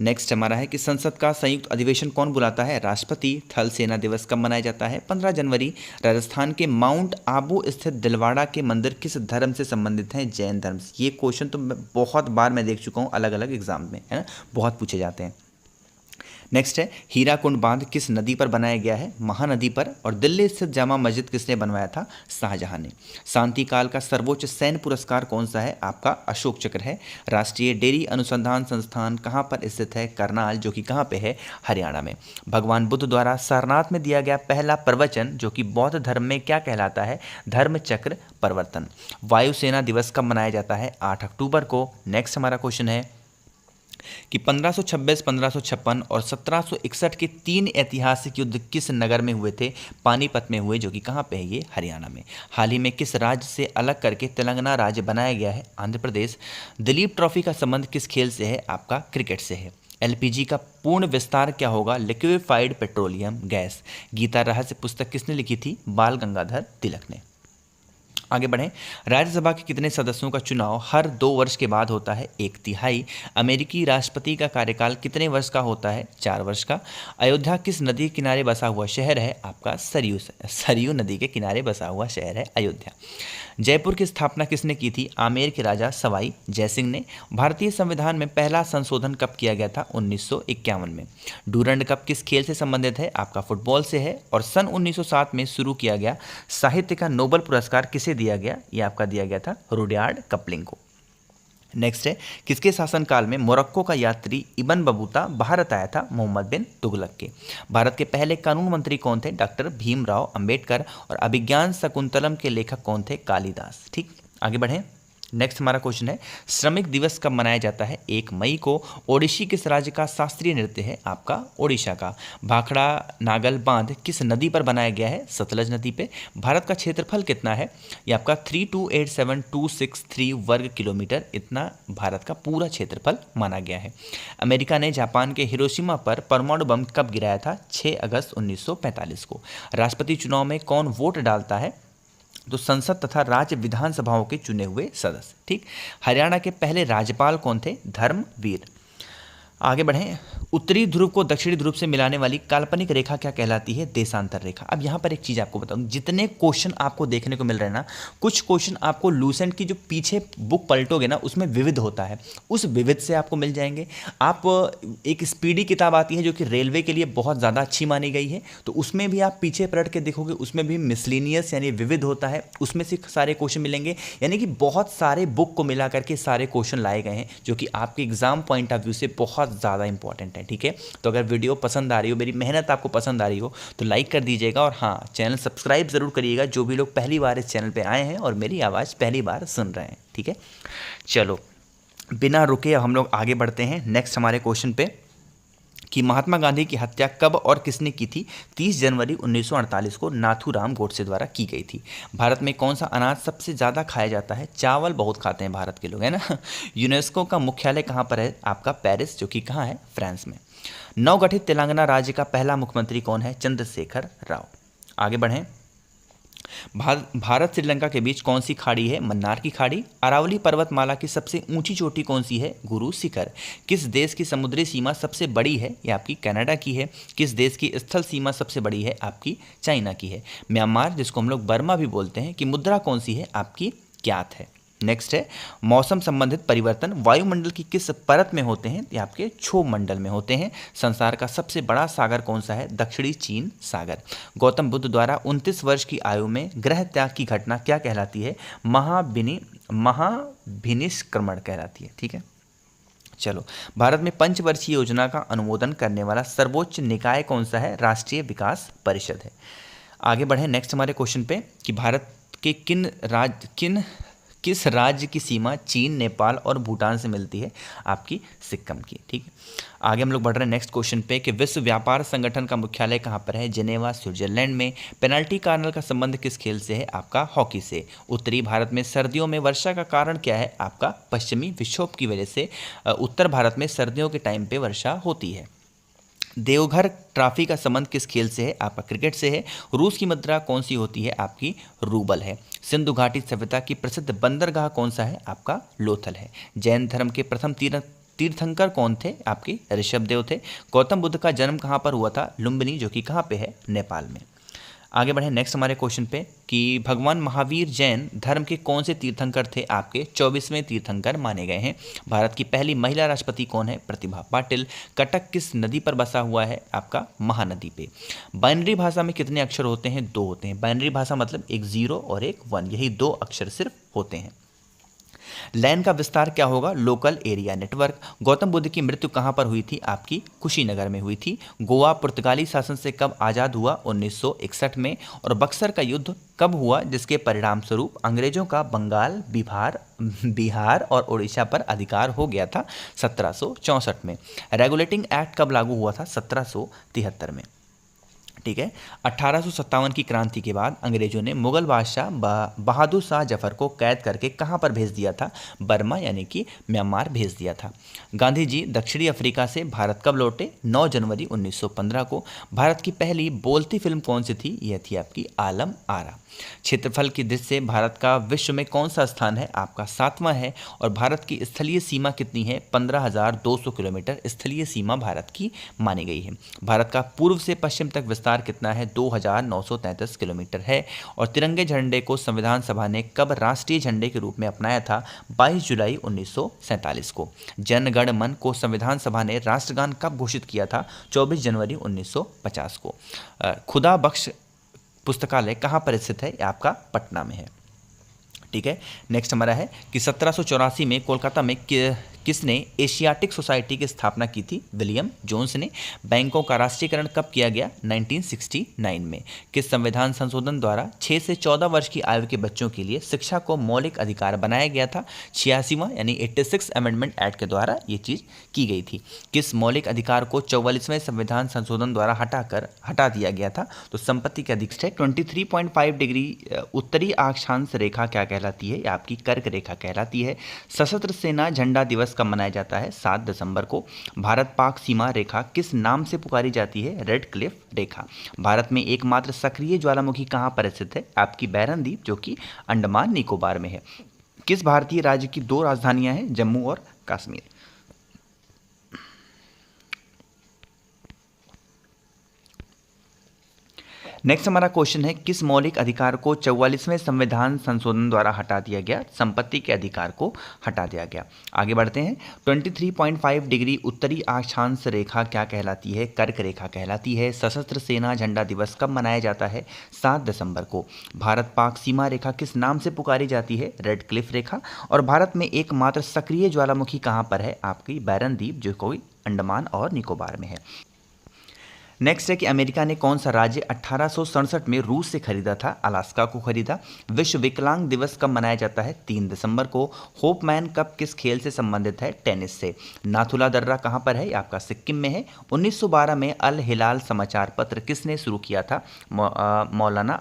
नेक्स्ट हमारा है कि संसद का संयुक्त अधिवेशन कौन बुलाता है? राष्ट्रपति। थल सेना दिवस कब मनाया जाता है? 15 जनवरी। राजस्थान के माउंट आबू स्थित दिलवाड़ा के मंदिर किस धर्म से संबंधित हैं? जैन धर्म से। ये क्वेश्चन तो बहुत बार मैं देख चुका हूँ अलग अलग एग्जाम में, है ना, बहुत पूछे जाते हैं। नेक्स्ट है हीराकुंड बांध किस नदी पर बनाया गया है? महानदी पर। और दिल्ली स्थित जामा मस्जिद किसने बनवाया था? शाहजहां ने। शांति काल का सर्वोच्च सैन्य पुरस्कार कौन सा है? आपका अशोक चक्र है। राष्ट्रीय डेयरी अनुसंधान संस्थान कहाँ पर स्थित है? करनाल, जो कि कहाँ पे है? हरियाणा में। भगवान बुद्ध द्वारा सारनाथ में दिया गया पहला प्रवचन जो कि बौद्ध धर्म में क्या कहलाता है? धर्म चक्र प्रवर्तन। वायुसेना दिवस कब मनाया जाता है? 8 अक्टूबर को। नेक्स्ट हमारा क्वेश्चन है कि 1526, 1556 और 1761 के 3 ऐतिहासिक युद्ध किस नगर में हुए थे? पानीपत में हुए, जो कि कहाँ पे है? ये हरियाणा में। हाल ही में किस राज्य से अलग करके तेलंगाना राज्य बनाया गया है? आंध्र प्रदेश। दिलीप ट्रॉफी का संबंध किस खेल से है? आपका क्रिकेट से है। एलपीजी का पूर्ण विस्तार क्या होगा? Liquefied petroleum gas. गीता रहस्य पुस्तक किसने लिखी थी? बाल गंगाधर तिलक ने। आगे बढ़ें। राज्यसभा के कितने सदस्यों का चुनाव हर 2 वर्ष के बाद होता है? 1/3। अमेरिकी राष्ट्रपति का कार्यकाल कितने वर्ष का होता है? 4 वर्ष का। अयोध्या किस नदी के किनारे बसा हुआ शहर है? आपका सरयू नदी के किनारे बसा हुआ शहर है अयोध्या। जयपुर की स्थापना किसने की थी? आमेर के राजा सवाई जयसिंह ने। भारतीय संविधान में पहला संशोधन कब किया गया था? 1951 में। डूरंड कप किस खेल से संबंधित है? आपका फुटबॉल से है। और सन 1907 में शुरू किया गया साहित्य का नोबेल पुरस्कार किसे दिया गया? ये आपका दिया गया था रुडयार्ड कपलिंग को। नेक्स्ट है किसके शासनकाल में मोरक्को का यात्री इब्न बतूता भारत आया था? मोहम्मद बिन तुगलक के। भारत के पहले कानून मंत्री कौन थे? डॉक्टर भीमराव अंबेडकर। और अभिज्ञान शकुंतलम के लेखक कौन थे? कालिदास। ठीक, आगे बढ़ें। नेक्स्ट हमारा क्वेश्चन है श्रमिक दिवस कब मनाया जाता है? 1 मई को। ओडिशी किस राज्य का शास्त्रीय नृत्य है? आपका ओडिशा का। भाखड़ा नागल बांध किस नदी पर बनाया गया है? सतलज नदी पे। भारत का क्षेत्रफल कितना है? ये आपका 3287263 वर्ग किलोमीटर, इतना भारत का पूरा क्षेत्रफल माना गया है। अमेरिका ने जापान के हिरोशिमा पर परमाणु बम कब गिराया था? 6 अगस्त 1945 को। राष्ट्रपति चुनाव में कौन वोट डालता है? तो संसद तथा राज्य विधानसभाओं के चुने हुए सदस्य। ठीक, हरियाणा के पहले राज्यपाल कौन थे? धर्मवीर। आगे बढ़ें। उत्तरी ध्रुव को दक्षिणी ध्रुव से मिलाने वाली काल्पनिक रेखा क्या कहलाती है? देशांतर रेखा। अब यहाँ पर एक चीज़ आपको बताऊँ, जितने क्वेश्चन आपको देखने को मिल रहे हैं ना, कुछ क्वेश्चन आपको लूसेंट की जो पीछे बुक पलटोगे ना, उसमें विविध होता है, उस विविध से आपको मिल जाएंगे। आप एक स्पीडी किताब आती है जो कि रेलवे के लिए बहुत ज़्यादा अच्छी मानी गई है, तो उसमें भी आप पीछे पलट के देखोगे, उसमें भी मिसलिनियस यानी विविध होता है, उसमें से सारे क्वेश्चन मिलेंगे। यानी कि बहुत सारे बुक को मिला करके सारे क्वेश्चन लाए गए हैं जो कि आपके एग्जाम पॉइंट ऑफ व्यू से बहुत ज़्यादा इंपॉर्टेंट है। ठीक है, तो अगर वीडियो पसंद आ रही हो, मेरी मेहनत आपको पसंद आ रही हो, तो लाइक कर दीजिएगा। और हाँ, चैनल सब्सक्राइब ज़रूर करिएगा जो भी लोग पहली बार इस चैनल पे आए हैं और मेरी आवाज़ पहली बार सुन रहे हैं। ठीक है, चलो बिना रुके अब हम लोग आगे बढ़ते हैं नेक्स्ट हमारे क्वेश्चन पे कि महात्मा गांधी की हत्या कब और किसने की थी? 30 जनवरी 1948 को नाथूराम गोडसे द्वारा की गई थी। भारत में कौन सा अनाज सबसे ज़्यादा खाया जाता है? चावल बहुत खाते हैं भारत के लोग, है ना। यूनेस्को का मुख्यालय कहाँ पर है? आपका पेरिस, जो कि कहाँ है? फ्रांस में। नवगठित तेलंगाना राज्य का पहला मुख्यमंत्री कौन है? चंद्रशेखर राव। आगे बढ़ें। भारत श्रीलंका के बीच कौन सी खाड़ी है? मन्नार की खाड़ी। अरावली पर्वतमाला की सबसे ऊंची चोटी कौन सी है? गुरु शिखर। किस देश की समुद्री सीमा सबसे बड़ी है? ये आपकी कनाडा की है। किस देश की स्थल सीमा सबसे बड़ी है? आपकी चाइना की है। म्यांमार, जिसको हम लोग बर्मा भी बोलते हैं, की मुद्रा कौन सी है? आपकी ज्ञात है। नेक्स्ट है मौसम संबंधित परिवर्तन वायुमंडल की किस परत में होते हैं? ये आपके क्षोभ मंडल में होते हैं। संसार का सबसे बड़ा सागर कौन सा है? दक्षिणी चीन सागर। गौतम बुद्ध द्वारा 29 वर्ष की आयु में ग्रह त्याग की घटना क्या कहलाती है? महाभिनिष्क्रमण कहलाती है। ठीक है, चलो भारत में पंचवर्षीय योजना का अनुमोदन करने वाला सर्वोच्च निकाय कौन सा है? राष्ट्रीय विकास परिषद है। आगे बढ़े नेक्स्ट हमारे क्वेश्चन पे कि भारत के किस राज्य की सीमा चीन, नेपाल और भूटान से मिलती है? आपकी सिक्किम की। ठीक है, आगे हम लोग बढ़ रहे हैं नेक्स्ट क्वेश्चन पे कि विश्व व्यापार संगठन का मुख्यालय कहाँ पर है? जिनेवा, स्विट्जरलैंड में। पेनाल्टी कार्नल का संबंध किस खेल से है? आपका हॉकी से। उत्तरी भारत में सर्दियों में वर्षा का कारण क्या है? आपका पश्चिमी विक्षोभ की वजह से उत्तर भारत में सर्दियों के टाइम पे वर्षा होती है। देवघर ट्रॉफी का संबंध किस खेल से है? आपका क्रिकेट से है। रूस की मुद्रा कौन सी होती है? आपकी रूबल है। सिंधु घाटी सभ्यता की प्रसिद्ध बंदरगाह कौन सा है? आपका लोथल है। जैन धर्म के प्रथम तीर्थंकर कौन थे? आपके ऋषभ देव थे। गौतम बुद्ध का जन्म कहाँ पर हुआ था? लुम्बिनी, जो कि कहाँ पे है? नेपाल में। आगे बढ़े नेक्स्ट हमारे क्वेश्चन पे कि भगवान महावीर जैन धर्म के कौन से तीर्थंकर थे, आपके 24वें तीर्थंकर माने गए हैं। भारत की पहली महिला राष्ट्रपति कौन है, प्रतिभा पाटिल। कटक किस नदी पर बसा हुआ है, आपका महानदी पे। बाइनरी भाषा में कितने अक्षर होते हैं, 2 होते हैं। बाइनरी भाषा मतलब एक 0 और एक 1, यही 2 अक्षर सिर्फ होते हैं। लैन का विस्तार क्या होगा, local area network. Gautam Buddha की मृत्यु कहाँ पर हुई थी, आपकी कुशीनगर में हुई थी। गोवा पुर्तगाली शासन से कब आज़ाद हुआ, 1961 में। और बक्सर का युद्ध कब हुआ, जिसके परिणाम स्वरूप अंग्रेजों का बंगाल, बिहार और उड़ीसा पर अधिकार हो गया था, 1764 में। रेगुलेटिंग एक्ट कब लागू हुआ था, 1773 में। ठीक है। 1857 की क्रांति के बाद अंग्रेजों ने मुगल बादशाह बहादुर शाह जफर को कैद करके कहाँ पर भेज दिया था, बर्मा यानी कि म्यांमार भेज दिया था। गांधी जी दक्षिणी अफ्रीका से भारत कब लौटे, 9 जनवरी 1915 को। भारत की पहली बोलती फिल्म कौन सी थी, यह थी आपकी आलम आरा। क्षेत्रफल की दृष्टि से भारत का विश्व में कौन सा स्थान है, आपका 7वां है। और भारत की स्थलीय सीमा कितनी है, 15,200 किलोमीटर स्थलीय सीमा भारत की मानी गई है। भारत का पूर्व से पश्चिम तक विस्तार कितना है, 2,933 किलोमीटर है। और तिरंगे झंडे को संविधान सभा ने कब राष्ट्रीय झंडे के रूप में अपनाया था, 22 जुलाई 1947 को। जन गण मन को संविधान सभा ने राष्ट्रगान कब घोषित किया था, 24 जनवरी 1950 को। खुदा बख्श पुस्तकालय कहाँ पर स्थित है, आपका पटना में है। ठीक है। नेक्स्ट हमारा है कि 1784 में कोलकाता में किसने एशियाटिक सोसाइटी की स्थापना की थी, विलियम जोन्स ने। बैंकों का राष्ट्रीयकरण कब किया गया, 1969 में। किस संविधान संशोधन द्वारा 6 से 14 वर्ष की आयु के बच्चों के लिए शिक्षा को मौलिक अधिकार बनाया गया था, 86वां यानी 86 अमेंडमेंट एक्ट के द्वारा ये चीज़ की गई थी। किस मौलिक अधिकार को 44वें संविधान संशोधन द्वारा हटा दिया गया था, तो संपत्ति के अधिकार। 23.5 डिग्री उत्तरी अक्षांश रेखा क्या कहलाती है, आपकी कर्क रेखा कहलाती है। सशस्त्र सेना झंडा दिवस कब मनाया जाता है, 7 दिसंबर को। भारत पाक सीमा रेखा किस नाम से पुकारी जाती है, रेड क्लिफ रेखा। भारत में एकमात्र सक्रिय ज्वालामुखी कहाँ पर स्थित है, आपकी बैरन द्वीप, जो कि अंडमान निकोबार में है। किस भारतीय राज्य की 2 राजधानियां हैं, जम्मू और कश्मीर। नेक्स्ट हमारा क्वेश्चन है, किस मौलिक अधिकार को 44वें संविधान संशोधन द्वारा हटा दिया गया, संपत्ति के अधिकार को हटा दिया गया। आगे बढ़ते हैं। 23.5 डिग्री उत्तरी अक्षांश रेखा क्या कहलाती है, कर्क रेखा कहलाती है। सशस्त्र सेना झंडा दिवस कब मनाया जाता है, 7 दिसंबर को। भारत पाक सीमा रेखा किस नाम से पुकारी जाती है, रेड क्लिफ रेखा। और भारत में एकमात्र सक्रिय ज्वालामुखी कहाँ पर है, आपकी बैरन द्वीप, जो कोई अंडमान और निकोबार में है। नेक्स्ट है कि अमेरिका ने कौन सा राज्य 1867 में रूस से खरीदा था, अलास्का को खरीदा। विश्व विकलांग दिवस कब मनाया जाता है, 3 दिसंबर को। होपमैन कप किस खेल से संबंधित है, टेनिस से। नाथुला दर्रा कहाँ पर है, आपका सिक्किम में है। 1912 में अल हिलाल समाचार पत्र किसने शुरू किया था, मौलाना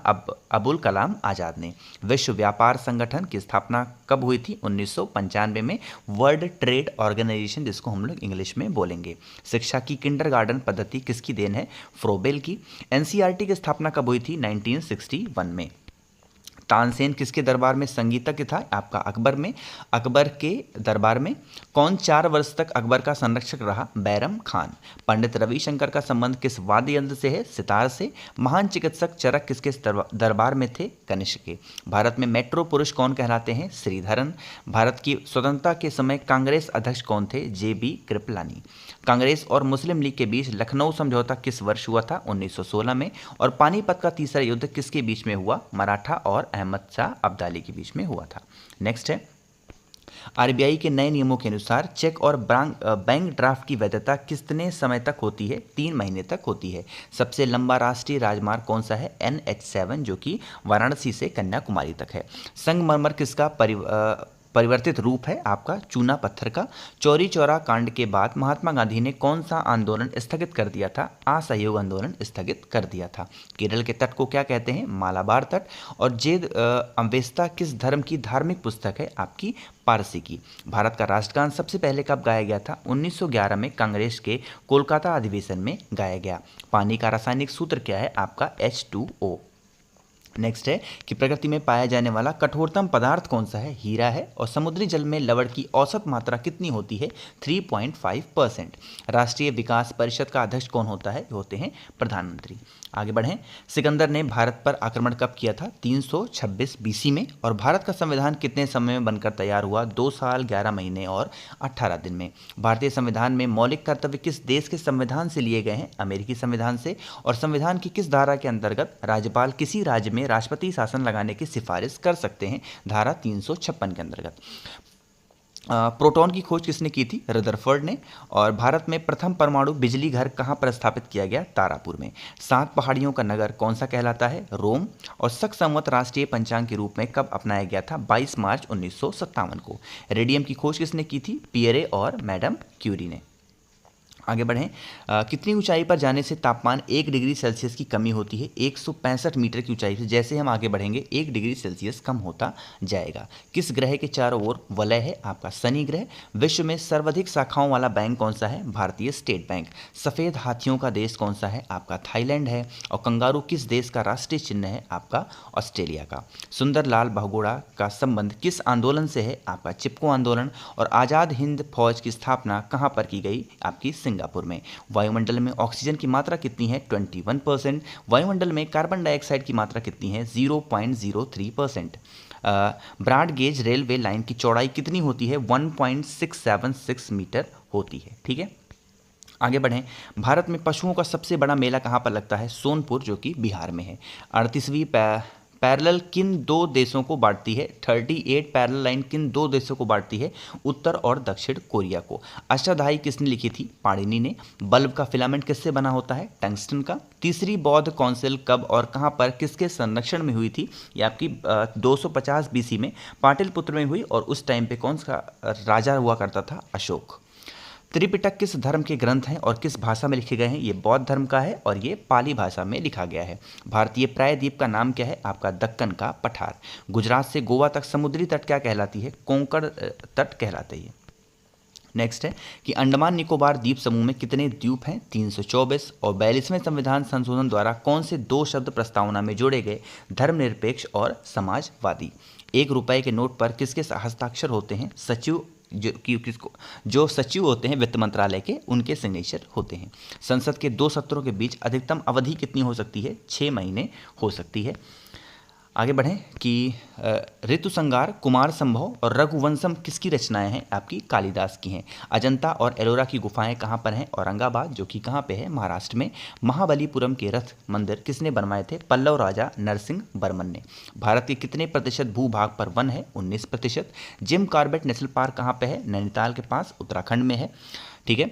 अबुल कलाम आज़ाद ने। विश्व व्यापार संगठन की स्थापना कब हुई थी, 1995 में। वर्ल्ड ट्रेड ऑर्गेनाइजेशन, जिसको हम लोग इंग्लिश में बोलेंगे। शिक्षा की किंडरगार्टन पद्धति किसकी देन है, फ्रोबेल की। एनसीईआरटी की स्थापना कब हुई थी, 1961 में। तानसेन किसके दरबार में संगीतज्ञ था, आपका अकबर में। अकबर के दरबार में कौन 4 वर्ष तक अकबर का संरक्षक रहा, बैरम खान। पंडित रविशंकर का संबंध किस वाद्य यंत्र से है, सितार से। महान चिकित्सक चरक किसके दरबार में थे, कनिष्क के। भारत में मेट्रो पुरुष कौन कहलाते हैं, श्रीधरन। भारत की स्वतंत्रता के समय कांग्रेस अध्यक्ष कौन थे, JB कृपलानी। कांग्रेस और मुस्लिम लीग के बीच लखनऊ समझौता किस वर्ष हुआ था, 1916 में। और पानीपत का तीसरा युद्ध किसके बीच में हुआ, मराठा और अहमद शाह अब्दाली के बीच में हुआ था। नेक्स्ट है, RBI के नए नियमों के अनुसार चेक और बैंक ड्राफ्ट की वैधता कितने समय तक होती है, 3 महीने तक होती है। सबसे लंबा राष्ट्रीय राजमार्ग कौन सा है, NH7, जो कि वाराणसी से कन्याकुमारी तक है। संगमरमर किसका परिवर्तित रूप है, आपका चूना पत्थर का। चौरी चौरा कांड के बाद महात्मा गांधी ने कौन सा आंदोलन स्थगित कर दिया था, असहयोग आंदोलन स्थगित कर दिया था। केरल के तट को क्या कहते हैं, मालाबार तट। और जेद अवेस्ता किस धर्म की धार्मिक पुस्तक है, आपकी पारसी की। भारत का राष्ट्रगान सबसे पहले कब गाया गया था, 1911 में कांग्रेस के कोलकाता अधिवेशन में गाया गया। पानी का रासायनिक सूत्र क्या है, आपका H2O। नेक्स्ट है कि प्रकृति में पाया जाने वाला कठोरतम पदार्थ कौन सा है? हीरा है। और समुद्री जल में लवण की औसत मात्रा कितनी होती है? 3.5%। राष्ट्रीय विकास परिषद का अध्यक्ष कौन होता है? होते हैं प्रधानमंत्री। आगे बढ़ें। सिकंदर ने भारत पर आक्रमण कब किया था? 326 बीसी में। और भारत का संविधान कितने समय में बनकर तैयार हुआ? 2 साल 11 महीने और 18 दिन में। भारतीय संविधान में मौलिक कर्तव्य किस देश के संविधान से लिए गए हैं? अमेरिकी संविधान से। और संविधान की किस धारा के अंतर्गत राज्यपाल किसी राज्य में राष्ट्रपति शासन लगाने की सिफारिश कर सकते हैं? धारा 356 के अंतर्गत। प्रोटॉन की खोज किसने की थी? रदरफोर्ड ने। और भारत में प्रथम परमाणु बिजली घर कहाँ पर स्थापित किया गया? तारापुर में। 7 पहाड़ियों का नगर कौन सा कहलाता है? रोम। और शक संवत राष्ट्रीय पंचांग के रूप में कब अपनाया गया था? 22 मार्च 1957 को। रेडियम की खोज किसने की थी? पियरे और मैडम क्यूरी ने। आगे बढ़ें। कितनी ऊंचाई पर जाने से तापमान 1 डिग्री सेल्सियस की कमी होती है? 165 मीटर की ऊंचाई से जैसे हम आगे बढ़ेंगे 1 डिग्री सेल्सियस कम होता जाएगा। किस ग्रह के चारों ओर वलय है? आपका शनि ग्रह। विश्व में सर्वाधिक शाखाओं वाला बैंक कौन सा है? भारतीय स्टेट बैंक। सफ़ेद हाथियों का देश कौन सा है? आपका थाईलैंड है। और कंगारू किस देश का राष्ट्रीय चिन्ह है? आपका ऑस्ट्रेलिया का। सुंदरलाल बहुगुणा का संबंध किस आंदोलन से है? आपका चिपको आंदोलन। और आज़ाद हिंद फौज की स्थापना कहाँ पर की गई? आपकी सिंगापुर में। वायुमंडल में ऑक्सीजन की मात्रा कितनी है? 21%। वायुमंडल में कार्बन डाइऑक्साइड की मात्रा कितनी है? 0.03%। ब्रॉड गेज रेलवे लाइन की चौड़ाई कितनी होती है? 1.676 मीटर होती है। ठीक है, आगे बढ़ें। भारत में पशुओं का सबसे बड़ा मेला कहाँ पर लगता है? सोनपुर, जो कि बिहार में है। 38वीं पैरेलल किन 2 देशों को बांटती है? 38 पैरेलल लाइन किन 2 देशों को बांटती है? उत्तर और दक्षिण कोरिया को। अष्टाध्यायी किसने लिखी थी? पाणिनि ने। बल्ब का फिलामेंट किससे बना होता है? टंगस्टन का। तीसरी बौद्ध काउंसिल कब और कहाँ पर किसके संरक्षण में हुई थी? ये आपकी 250 बीसी में पाटलिपुत्र में हुई। और उस टाइम पे कौन सा राजा हुआ करता था? अशोक। त्रिपिटक किस धर्म के ग्रंथ हैं और किस भाषा में लिखे गए हैं? ये बौद्ध धर्म का है और ये पाली भाषा में लिखा गया है। भारतीय प्रायद्वीप का नाम क्या है? आपका दक्कन का पठार। गुजरात से गोवा तक समुद्री तट क्या कहलाती है? कोंकण तट कहलाते हैं। नेक्स्ट है कि अंडमान निकोबार द्वीप समूह में कितने द्वीप हैं? 324। और 42वें संविधान संशोधन द्वारा कौन से 2 शब्द प्रस्तावना में जोड़े गए? धर्मनिरपेक्ष और समाजवादी। 1 रुपए के नोट पर किसके हस्ताक्षर होते हैं? सचिव जो सचिव होते हैं वित्त मंत्रालय के, उनके सिग्नेचर होते हैं। संसद के 2 सत्रों के बीच अधिकतम अवधि कितनी हो सकती है? 6 महीने हो सकती है। आगे बढ़ें कि ऋतुसंहार, कुमार संभव और रघुवंशम किसकी रचनाएं हैं? आपकी कालिदास की हैं। अजंता और एलोरा की गुफाएं कहाँ पर हैं? औरंगाबाद, जो कि कहाँ पे है? महाराष्ट्र में। महाबलीपुरम के रथ मंदिर किसने बनवाए थे? पल्लव राजा नरसिंह वर्मन ने। भारत के कितने प्रतिशत भूभाग पर वन है? 19%। जिम कॉर्बेट नेशनल पार्क कहाँ पे है? नैनीताल के पास, उत्तराखंड में है। ठीक है,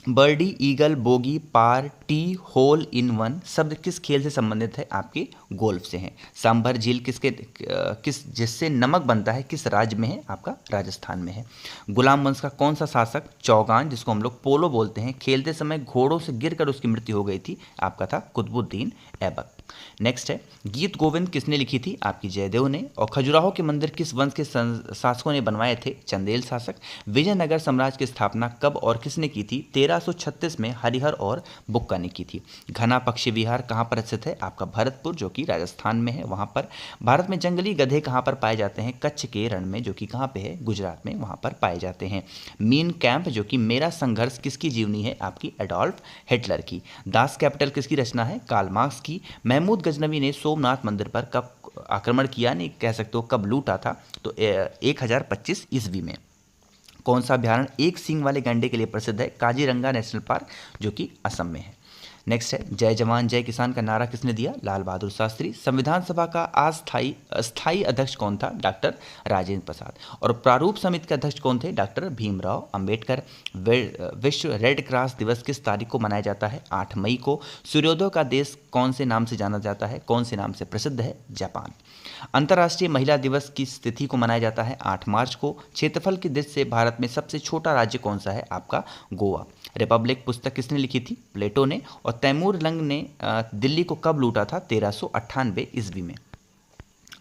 birdie, eagle, bogey, par, tee, hole in one शब्द किस खेल से संबंधित है? आपके गोल्फ से हैं। सांभर झील किस जिससे नमक बनता है किस राज्य में है? आपका राजस्थान में है। गुलाम वंश का कौन सा शासक चौगान, जिसको हम लोग पोलो बोलते हैं, खेलते समय घोड़ों से गिरकर उसकी मृत्यु हो गई थी? आपका था कुतुबुद्दीन ऐबक। नेक्स्ट है गीत गोविंद किसने लिखी थी? आपकी जयदेव ने। और खजुराहो के मंदिर किस वंश के शासकों ने बनवाए थे? चंदेल शासक। विजयनगर साम्राज्य की स्थापना कब और किसने की थी? 1336 में हरिहर और बुक्का ने की थी। घना पक्षी विहार कहाँ पर स्थित है? आपका भरतपुर, जो कि राजस्थान में है, वहाँ पर। भारत में जंगली गधे कहाँ पर पाए जाते हैं? कच्छ के रण में, जो कि कहाँ पे है? गुजरात में, वहाँ पर पाए जाते हैं। मीन कैंप, जो कि मेरा संघर्ष किसकी जीवनी है? आपकी एडोल्फ हिटलर की। दास कैपिटल किसकी रचना है? कार्ल मार्क्स की। महमूद गजनवी ने सोमनाथ मंदिर पर कब आक्रमण किया, नहीं कह सकते हो कब लूटा था? तो 1025 ईस्वी में। कौन सा अभ्यारण्य 1 सींग वाले गैंडे के लिए प्रसिद्ध है? काजीरंगा नेशनल पार्क, जो कि असम में है। नेक्स्ट है जय जवान जय किसान का नारा किसने दिया? लाल बहादुर शास्त्री। संविधान सभा का अस्थायी अध्यक्ष कौन था? डॉक्टर राजेंद्र प्रसाद। और प्रारूप समिति के अध्यक्ष कौन थे? डॉक्टर भीमराव अंबेडकर। विश्व रेड क्रॉस दिवस किस तारीख को मनाया जाता है? 8 मई को। सूर्योदय का देश कौन से नाम से जाना जाता है? कौन से नाम से प्रसिद्ध है? जापान। अंतर्राष्ट्रीय महिला दिवस की तिथि को मनाया जाता है 8 मार्च को। क्षेत्रफल की दृष्टि से भारत में सबसे छोटा राज्य कौन सा है? आपका गोवा। रिपब्लिक पुस्तक किसने लिखी थी? प्लेटो ने। और तैमूर लंग ने दिल्ली को कब लूटा था? 1398 ईस्वी में।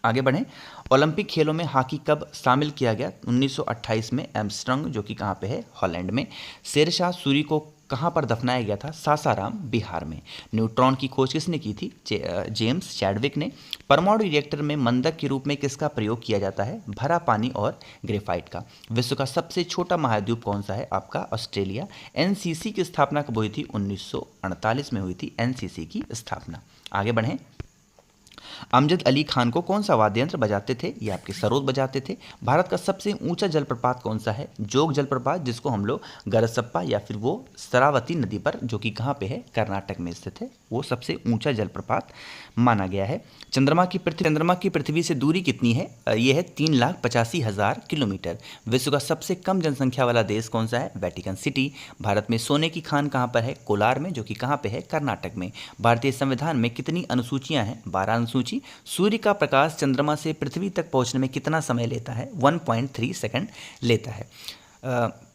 आगे बढ़ें। ओलंपिक खेलों में हॉकी कब शामिल किया गया? 1928 में एम्स्टर्डम, जो कि कहाँ पे है? हॉलैंड में। शेरशाह सूरी को कहाँ पर दफनाया गया था? सासाराम, बिहार में। न्यूट्रॉन की खोज किसने की थी? जेम्स चैडविक ने। परमाणु रिएक्टर में मंदक के रूप में किसका प्रयोग किया जाता है? भरा पानी और ग्रेफाइट का। विश्व का सबसे छोटा महाद्वीप कौन सा है? आपका ऑस्ट्रेलिया। एनसीसी की स्थापना कब हुई थी? 1948 में हुई थी एनसीसी की स्थापना। आगे बढ़ें। अमजद अली खान को कौन सा वाद्य यंत्र बजाते थे? ये आपके सरोद बजाते थे। भारत का सबसे ऊंचा जलप्रपात कौन सा है? जोग जलप्रपात, जिसको हम लोग गरसप्पा या फिर वो शरावती नदी पर, जो कि कहाँ पे है? कर्नाटक में स्थित है, वो सबसे ऊंचा जलप्रपात माना गया है। चंद्रमा की पृथ्वी से दूरी कितनी है? ये है 3,85,000 किलोमीटर। विश्व का सबसे कम जनसंख्या वाला देश कौन सा है? Vatican city. भारत में सोने की खान कहाँ पर है? कोलार में, जो कि कहाँ पे है? कर्नाटक में। भारतीय संविधान में कितनी अनुसूचियां हैं? 12 अनुसूची। सूर्य का प्रकाश चंद्रमा से पृथ्वी तक पहुंचने में कितना समय लेता है? 1.3 सेकंड लेता है।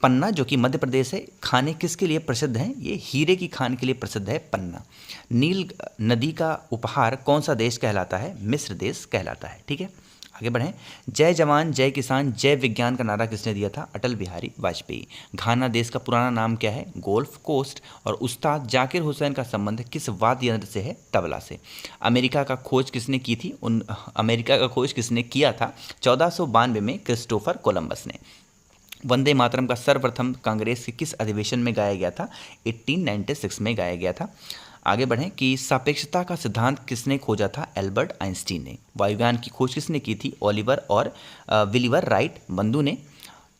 पन्ना, जो कि मध्य प्रदेश है, खाने किसके लिए प्रसिद्ध हैं? ये हीरे की खान के लिए प्रसिद्ध है पन्ना। नील नदी का उपहार कौन सा देश कहलाता है? मिस्र देश कहलाता है। ठीक है, आगे बढ़ें। जय जवान जय किसान जय विज्ञान का नारा किसने दिया था? अटल बिहारी वाजपेयी। घाना देश का पुराना नाम क्या है? Gold Coast. और उस्ताद जाकिर हुसैन का संबंध किस वाद्य यंत्र से है? तबला से। अमेरिका का खोज किसने की थी? अमेरिका का खोज किसने किया था? 1492 में क्रिस्टोफर कोलंबस ने। वंदे मातरम का सर्वप्रथम कांग्रेस के किस अधिवेशन में गाया गया था? 1896 में गाया गया था। आगे बढ़ें कि सापेक्षता का सिद्धांत किसने खोजा था? एल्बर्ट आइंस्टीन ने। वायुयान की खोज किसने की थी? ओलिवर और विलिवर राइट बंधु ने।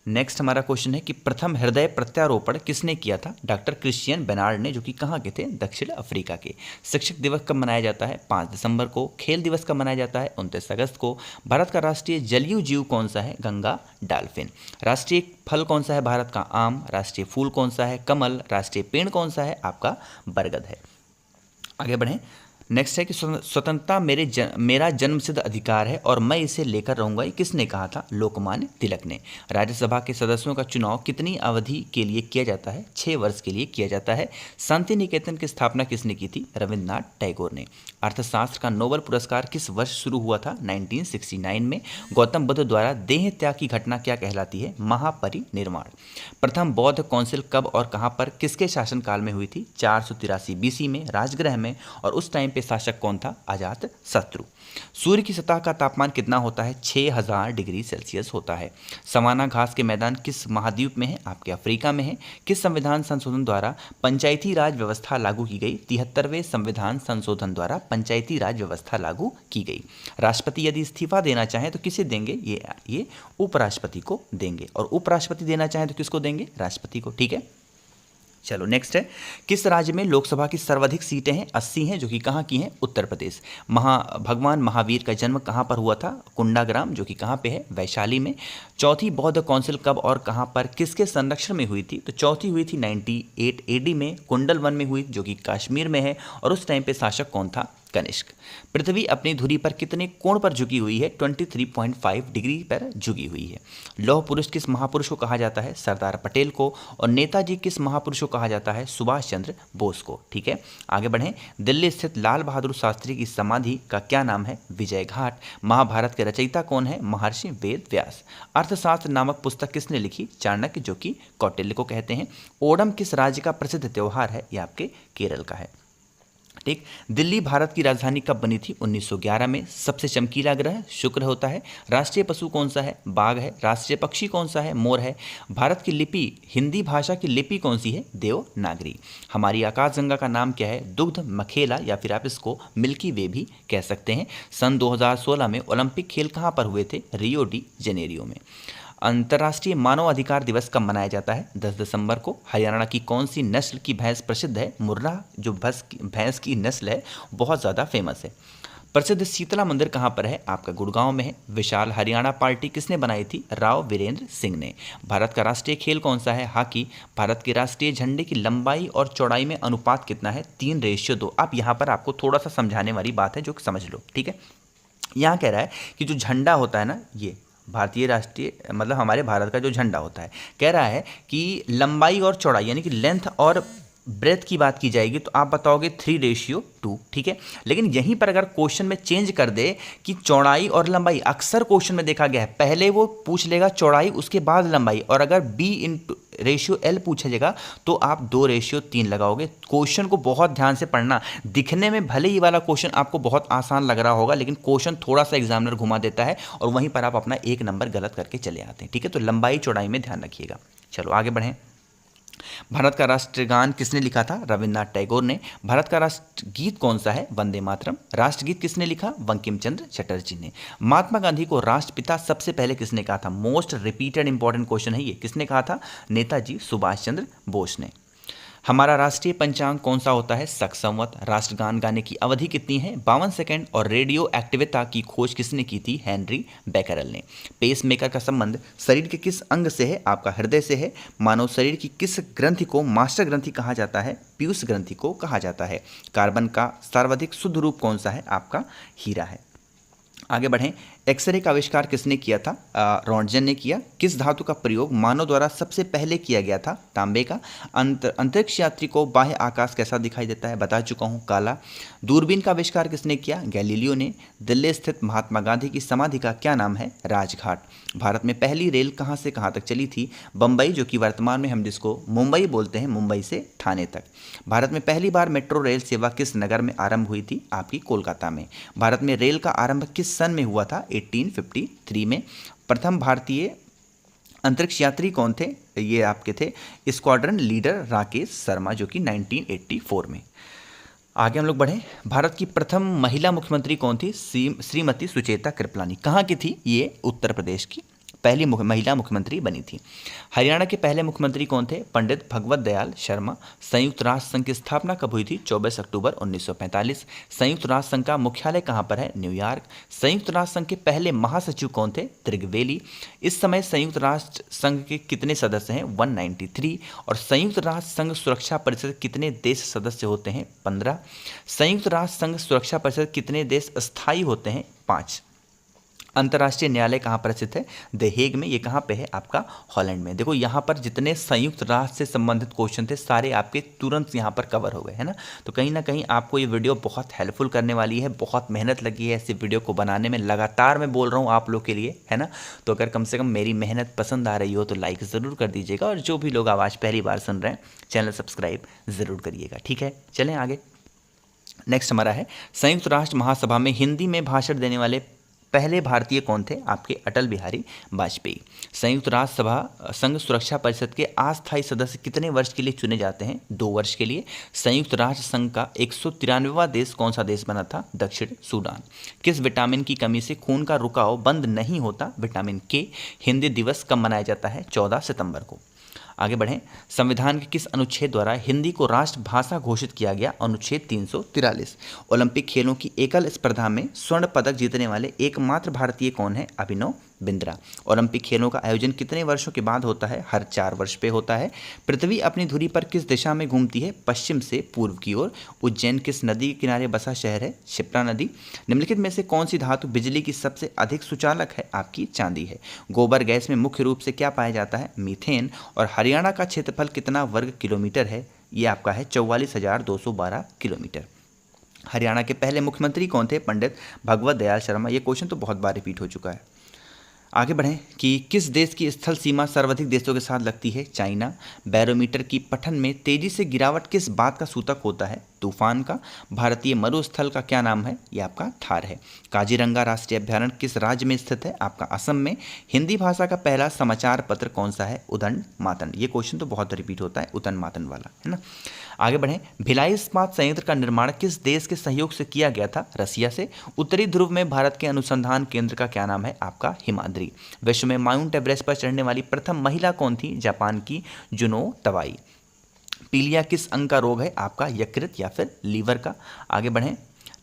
नेक्स्ट हमारा क्वेश्चन है कि प्रथम हृदय प्रत्यारोपण किसने किया था? डॉक्टर क्रिश्चियन बेनार्ड ने, जो कि कहाँ के थे? दक्षिण अफ्रीका के। शिक्षक दिवस कब मनाया जाता है? 5 दिसंबर को। खेल दिवस कब मनाया जाता है? 29 अगस्त को। भारत का राष्ट्रीय जलीय जीव कौन सा है? गंगा डॉल्फिन। राष्ट्रीय फल कौन सा है भारत का? आम। राष्ट्रीय फूल कौन सा है? कमल। राष्ट्रीय पेड़ कौन सा है? आपका बरगद है। आगे बढ़ें। नेक्स्ट है कि स्वतंत्रता मेरा जन्मसिद्ध अधिकार है और मैं इसे लेकर रहूंगा, ये किसने कहा था? लोकमान्य तिलक ने। राज्यसभा के सदस्यों का चुनाव कितनी अवधि के लिए किया जाता है? 6 वर्ष के लिए किया जाता है। शांति निकेतन की स्थापना किसने की थी? रविन्द्रनाथ टैगोर ने। अर्थशास्त्र का नोबेल पुरस्कार किस वर्ष शुरू हुआ था? 1969 में। गौतम बुद्ध द्वारा देह त्याग की घटना क्या कहलाती है? महापरिनिर्वाण। प्रथम बौद्ध काउंसिल कब और कहां पर किसके शासनकाल में हुई थी? 483 बीसी में, राजगृह में। और उस टाइम पे शासक कौन था? अजात शत्रु। सूर्य की सतह का तापमान कितना होता है? 6000 डिग्री सेल्सियस होता है। सवाना घास के मैदान किस महाद्वीप में है? आपके अफ्रीका में है। किस संविधान संशोधन द्वारा पंचायती राज व्यवस्था लागू की गई? 73वें संविधान संशोधन द्वारा पंचायती राज व्यवस्था लागू की गई। राष्ट्रपति यदि इस्तीफा देना चाहें तो किसे देंगे? ये उपराष्ट्रपति को देंगे। और उपराष्ट्रपति देना चाहें तो किसको देंगे? राष्ट्रपति को। ठीक है, चलो नेक्स्ट है, किस राज्य में लोकसभा की सर्वाधिक सीटें हैं? 80 हैं, जो कि कहाँ की हैं? उत्तर प्रदेश। भगवान महावीर का जन्म कहाँ पर हुआ था? कुंडाग्राम, जो कि कहाँ पे है? वैशाली में। चौथी बौद्ध काउंसिल कब और कहाँ पर किसके संरक्षण में हुई थी? तो चौथी हुई थी 98 एडी में, कुंडल वन में हुई, जो कि कश्मीर में है। और उस टाइम पे शासक कौन था? कनिष्क। पृथ्वी अपनी धुरी पर कितने कोण पर झुकी हुई है? 23.5 डिग्री पर झुकी हुई है। लौह पुरुष किस महापुरुष को कहा जाता है? सरदार पटेल को। और नेताजी किस महापुरुष को कहा जाता है? सुभाष चंद्र बोस को। ठीक है, आगे बढ़ें। दिल्ली स्थित लाल बहादुर शास्त्री की समाधि का क्या नाम है? विजय घाट। महाभारत के रचयिता कौन है? महर्षि वेद व्यास। अर्थशास्त्र नामक पुस्तक किसने लिखी? चाणक्य, जो कि कौटिल्य को कहते हैं। ओणम किस राज्य का प्रसिद्ध त्योहार है? यह आपके केरल का है। ठीक, दिल्ली भारत की राजधानी कब बनी थी? 1911 में। सबसे चमकीला ग्रह शुक्र होता है। राष्ट्रीय पशु कौन सा है? बाघ है। राष्ट्रीय पक्षी कौन सा है? मोर है। भारत की लिपि, हिंदी भाषा की लिपि कौन सी है? देवनागरी। हमारी आकाशगंगा का नाम क्या है? दुग्ध मखेला, या फिर आप इसको मिल्की वे भी कह सकते हैं। सन 2016 में ओलंपिक खेल कहाँ पर हुए थे? रियो डी जेनेरियो में। अंतर्राष्ट्रीय मानव अधिकार दिवस कब मनाया जाता है? 10 दिसंबर को। हरियाणा की कौन सी नस्ल की भैंस प्रसिद्ध है? मुर्रा, जो भैंस की नस्ल है, बहुत ज़्यादा फेमस है। प्रसिद्ध शीतला मंदिर कहाँ पर है? आपका गुड़गांव में है। विशाल हरियाणा पार्टी किसने बनाई थी? राव वीरेंद्र सिंह ने। भारत का राष्ट्रीय खेल कौन सा है? हॉकी। भारत के राष्ट्रीय झंडे की लंबाई और चौड़ाई में अनुपात कितना है? 3:2। अब यहाँ पर आपको थोड़ा सा समझाने वाली बात है, जो समझ लो। ठीक है, यहाँ कह रहा है कि जो झंडा होता है ना, ये भारतीय राष्ट्रीय, मतलब हमारे भारत का जो झंडा होता है, कह रहा है कि लंबाई और चौड़ाई, यानी कि लेंथ और ब्रेथ की बात की जाएगी तो आप बताओगे 3:2, ठीक है। लेकिन यहीं पर अगर क्वेश्चन में चेंज कर दे कि चौड़ाई और लंबाई, अक्सर क्वेश्चन में देखा गया है पहले वो पूछ लेगा चौड़ाई उसके बाद लंबाई, और अगर B/L पूछेगा तो आप 2:3 लगाओगे। क्वेश्चन को बहुत ध्यान से पढ़ना। दिखने में भले ही वाला क्वेश्चन आपको बहुत आसान लग रहा होगा, लेकिन क्वेश्चन थोड़ा सा एग्जामिनर घुमा देता है और वहीं पर आप अपना 1 नंबर गलत करके चले आते हैं, ठीक है। तो लंबाई चौड़ाई में ध्यान रखिएगा। चलो आगे बढ़ें। भारत का राष्ट्रगान किसने लिखा था? रविन्द्रनाथ टैगोर ने। भारत का राष्ट्रगीत कौन सा है? वंदे मातरम। राष्ट्रगीत किसने लिखा? बंकिम चंद्र चटर्जी ने। महात्मा गांधी को राष्ट्रपिता सबसे पहले किसने कहा था? मोस्ट रिपीटेड इंपॉर्टेंट क्वेश्चन है ये। किसने कहा था? नेताजी सुभाष चंद्र बोस ने। हमारा राष्ट्रीय पंचांग कौन सा होता है? शक संवत। राष्ट्रगान गाने की अवधि कितनी है? 52 सेकंड। और रेडियो एक्टिविता की खोज किसने की थी? हेनरी बेकरल ने। पेस मेकर का संबंध शरीर के किस अंग से है? आपका हृदय से है। मानव शरीर की किस ग्रंथि को मास्टर ग्रंथि कहा जाता है? पीयूष ग्रंथि को कहा जाता है। कार्बन का सर्वाधिक शुद्ध रूप कौन सा है? आपका हीरा है। आगे बढ़ें। एक्सरे का आविष्कार किसने किया था? रॉन्टजन ने किया। किस धातु का प्रयोग मानव द्वारा सबसे पहले किया गया था? तांबे का। अंतरिक्ष यात्री को बाह्य आकाश कैसा दिखाई देता है? बता चुका हूँ, काला। दूरबीन का आविष्कार किसने किया? गैलीलियो ने। दिल्ली स्थित महात्मा गांधी की समाधि का क्या नाम है? राजघाट। भारत में पहली रेल कहाँ से कहाँ तक चली थी? बम्बई, जो कि वर्तमान में हम जिसको मुंबई बोलते हैं, मुंबई से ठाणे तक। भारत में पहली बार मेट्रो रेल सेवा किस नगर में आरंभ हुई थी? आपकी कोलकाता में। भारत में रेल का आरंभ किस सन में हुआ था? 1853 में। प्रथम भारतीय अंतरिक्ष यात्री कौन थे? ये आपके थे स्क्वाड्रन लीडर राकेश शर्मा, जो कि 1984 में। आगे हम लोग बढ़े। भारत की प्रथम महिला मुख्यमंत्री कौन थी? श्रीमती सुचेता कृपलानी। कहाँ की थी ये? उत्तर प्रदेश की पहली महिला मुख्यमंत्री बनी थी। हरियाणा के पहले मुख्यमंत्री कौन थे? पंडित भगवत दयाल शर्मा। संयुक्त राष्ट्र संघ की स्थापना कब हुई थी? 24 अक्टूबर 1945। संयुक्त राष्ट्र संघ का मुख्यालय कहाँ पर है? न्यूयॉर्क। संयुक्त राष्ट्र संघ के पहले महासचिव कौन थे? त्रिगवेली। इस समय संयुक्त राष्ट्र संघ के कितने सदस्य हैं? 193। और संयुक्त राष्ट्र संघ सुरक्षा परिषद कितने देश सदस्य होते हैं? 15। संयुक्त राष्ट्र संघ सुरक्षा परिषद कितने देश स्थायी होते हैं? 5। अंतर्राष्ट्रीय न्यायालय कहाँ पर स्थित है? द हेग में। ये कहाँ पे है? आपका हॉलैंड में। देखो यहाँ पर जितने संयुक्त राष्ट्र से संबंधित क्वेश्चन थे सारे आपके तुरंत यहाँ पर कवर हो गए, है ना। तो कहीं ना कहीं आपको ये वीडियो बहुत हेल्पफुल करने वाली है। बहुत मेहनत लगी है ऐसी वीडियो को बनाने में, लगातार मैं बोल रहा हूँ आप लोग के लिए, है ना। तो अगर कम से कम मेरी मेहनत पसंद आ रही हो तो लाइक ज़रूर कर दीजिएगा, और जो भी लोग आवाज़ पहली बार सुन रहे हैं चैनल सब्सक्राइब ज़रूर करिएगा, ठीक है। चलें आगे। नेक्स्ट हमारा है संयुक्त राष्ट्र महासभा में हिंदी में भाषण देने वाले पहले भारतीय कौन थे? आपके अटल बिहारी वाजपेयी। संयुक्त राष्ट्र सभा संघ सुरक्षा परिषद के अस्थायी सदस्य कितने वर्ष के लिए चुने जाते हैं? 2 वर्ष के लिए। संयुक्त राष्ट्र संघ का 193वां देश कौन सा देश बना था? दक्षिण सूडान। किस विटामिन की कमी से खून का रुकाव बंद नहीं होता? विटामिन के। हिंदी दिवस कब मनाया जाता है? 14 सितंबर को। आगे बढ़ें। संविधान के किस अनुच्छेद द्वारा हिंदी को राष्ट्रभाषा घोषित किया गया? अनुच्छेद 343। ओलंपिक खेलों की एकल स्पर्धा में स्वर्ण पदक जीतने वाले एकमात्र भारतीय कौन है? अभिनव बिंद्रा। ओलंपिक खेलों का आयोजन कितने वर्षों के बाद होता है? हर 4 वर्ष पे होता है। पृथ्वी अपनी धुरी पर किस दिशा में घूमती है? पश्चिम से पूर्व की ओर। उज्जैन किस नदी के किनारे बसा शहर है? क्षिप्रा नदी। निम्नलिखित में से कौन सी धातु बिजली की सबसे अधिक सुचालक है? आपकी चांदी है। गोबर गैस में मुख्य रूप से क्या पाया जाता है? मीथेन। और हरियाणा का क्षेत्रफल कितना वर्ग किलोमीटर है? ये आपका है 44,212 किलोमीटर। हरियाणा के पहले मुख्यमंत्री कौन थे? पंडित भगवत दयाल शर्मा। ये क्वेश्चन तो बहुत बार रिपीट हो चुका है। आगे बढ़ें कि किस देश की स्थल सीमा सर्वाधिक देशों के साथ लगती है? चाइना। बैरोमीटर की पठन में तेजी से गिरावट किस बात का सूचक होता है? तूफान का। भारतीय मरुस्थल का क्या नाम है? यह आपका थार है। काजीरंगा राष्ट्रीय अभ्यारण्य किस राज्य में स्थित है? आपका असम में। हिंदी भाषा का पहला समाचार पत्र कौन सा है? उदंड मातन। ये क्वेश्चन तो बहुत रिपीट होता है, उदंड मातन वाला, है ना। आगे बढ़ें। भिलाई इस्पात संयंत्र का निर्माण किस देश के सहयोग से किया गया था? रसिया से। उत्तरी ध्रुव में भारत के अनुसंधान केंद्र का क्या नाम है? आपका हिमाद्री। विश्व में माउंट एवरेस्ट पर चढ़ने वाली प्रथम महिला कौन थी? जापान की जुनो तवाई। पीलिया किस अंग का रोग है? आपका यकृत या फिर लीवर का। आगे बढ़ें।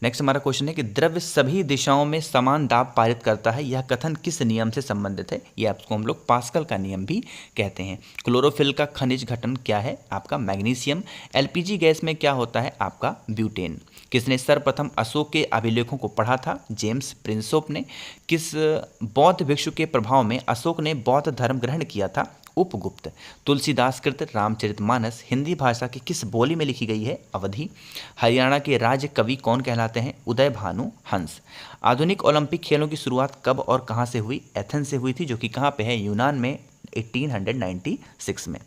नेक्स्ट हमारा क्वेश्चन है कि द्रव्य सभी दिशाओं में समान दाब पारित करता है, यह कथन किस नियम से संबंधित है? यह आपको हम लोग पास्कल का नियम भी कहते हैं। क्लोरोफिल का खनिज घटन क्या है? आपका मैग्नीशियम। एलपीजी गैस में क्या होता है? आपका ब्यूटेन। किसने सर्वप्रथम अशोक के अभिलेखों को पढ़ा था? जेम्स प्रिंसोप ने। किस बौद्ध भिक्षु के प्रभाव में अशोक ने बौद्ध धर्म ग्रहण किया था? उपगुप्त। तुलसीदास कृत रामचरितमानस हिंदी भाषा की किस बोली में लिखी गई है? अवधी। हरियाणा के राज्य कवि कौन कहलाते हैं? उदय भानु हंस। आधुनिक ओलंपिक खेलों की शुरुआत कब और कहाँ से हुई? एथेंस से हुई थी, जो कि कहाँ पे है? यूनान में, 1896 में।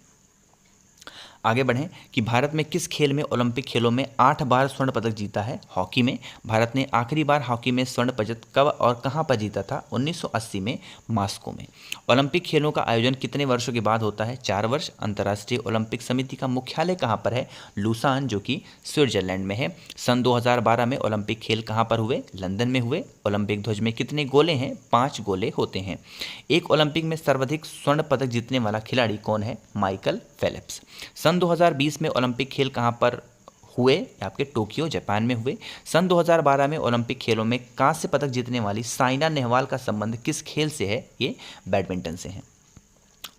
आगे बढ़ें कि भारत में किस खेल में ओलंपिक खेलों में 8 बार स्वर्ण पदक जीता है? हॉकी में। भारत ने आखिरी बार हॉकी में स्वर्ण पदक कब और कहां पर जीता था? 1980 में, मॉस्को में। ओलंपिक खेलों का आयोजन कितने वर्षों के बाद होता है? 4 वर्ष। अंतर्राष्ट्रीय ओलंपिक समिति का मुख्यालय कहां पर है? लुसान, जो कि स्विट्जरलैंड में है। सन 2012 में ओलंपिक खेल कहां पर हुए? लंदन में हुए। ओलंपिक ध्वज में कितने गोले हैं? 5 गोले होते हैं। एक ओलंपिक में सर्वाधिक स्वर्ण पदक जीतने वाला खिलाड़ी कौन है? Michael Phelps. सन 2020 में ओलंपिक खेल कहां पर हुए? आपके टोक्यो, जापान में हुए। सन 2012 में ओलंपिक खेलों में कांस्य पदक जीतने वाली साइना नेहवाल का संबंध किस खेल से है? ये बैडमिंटन से है।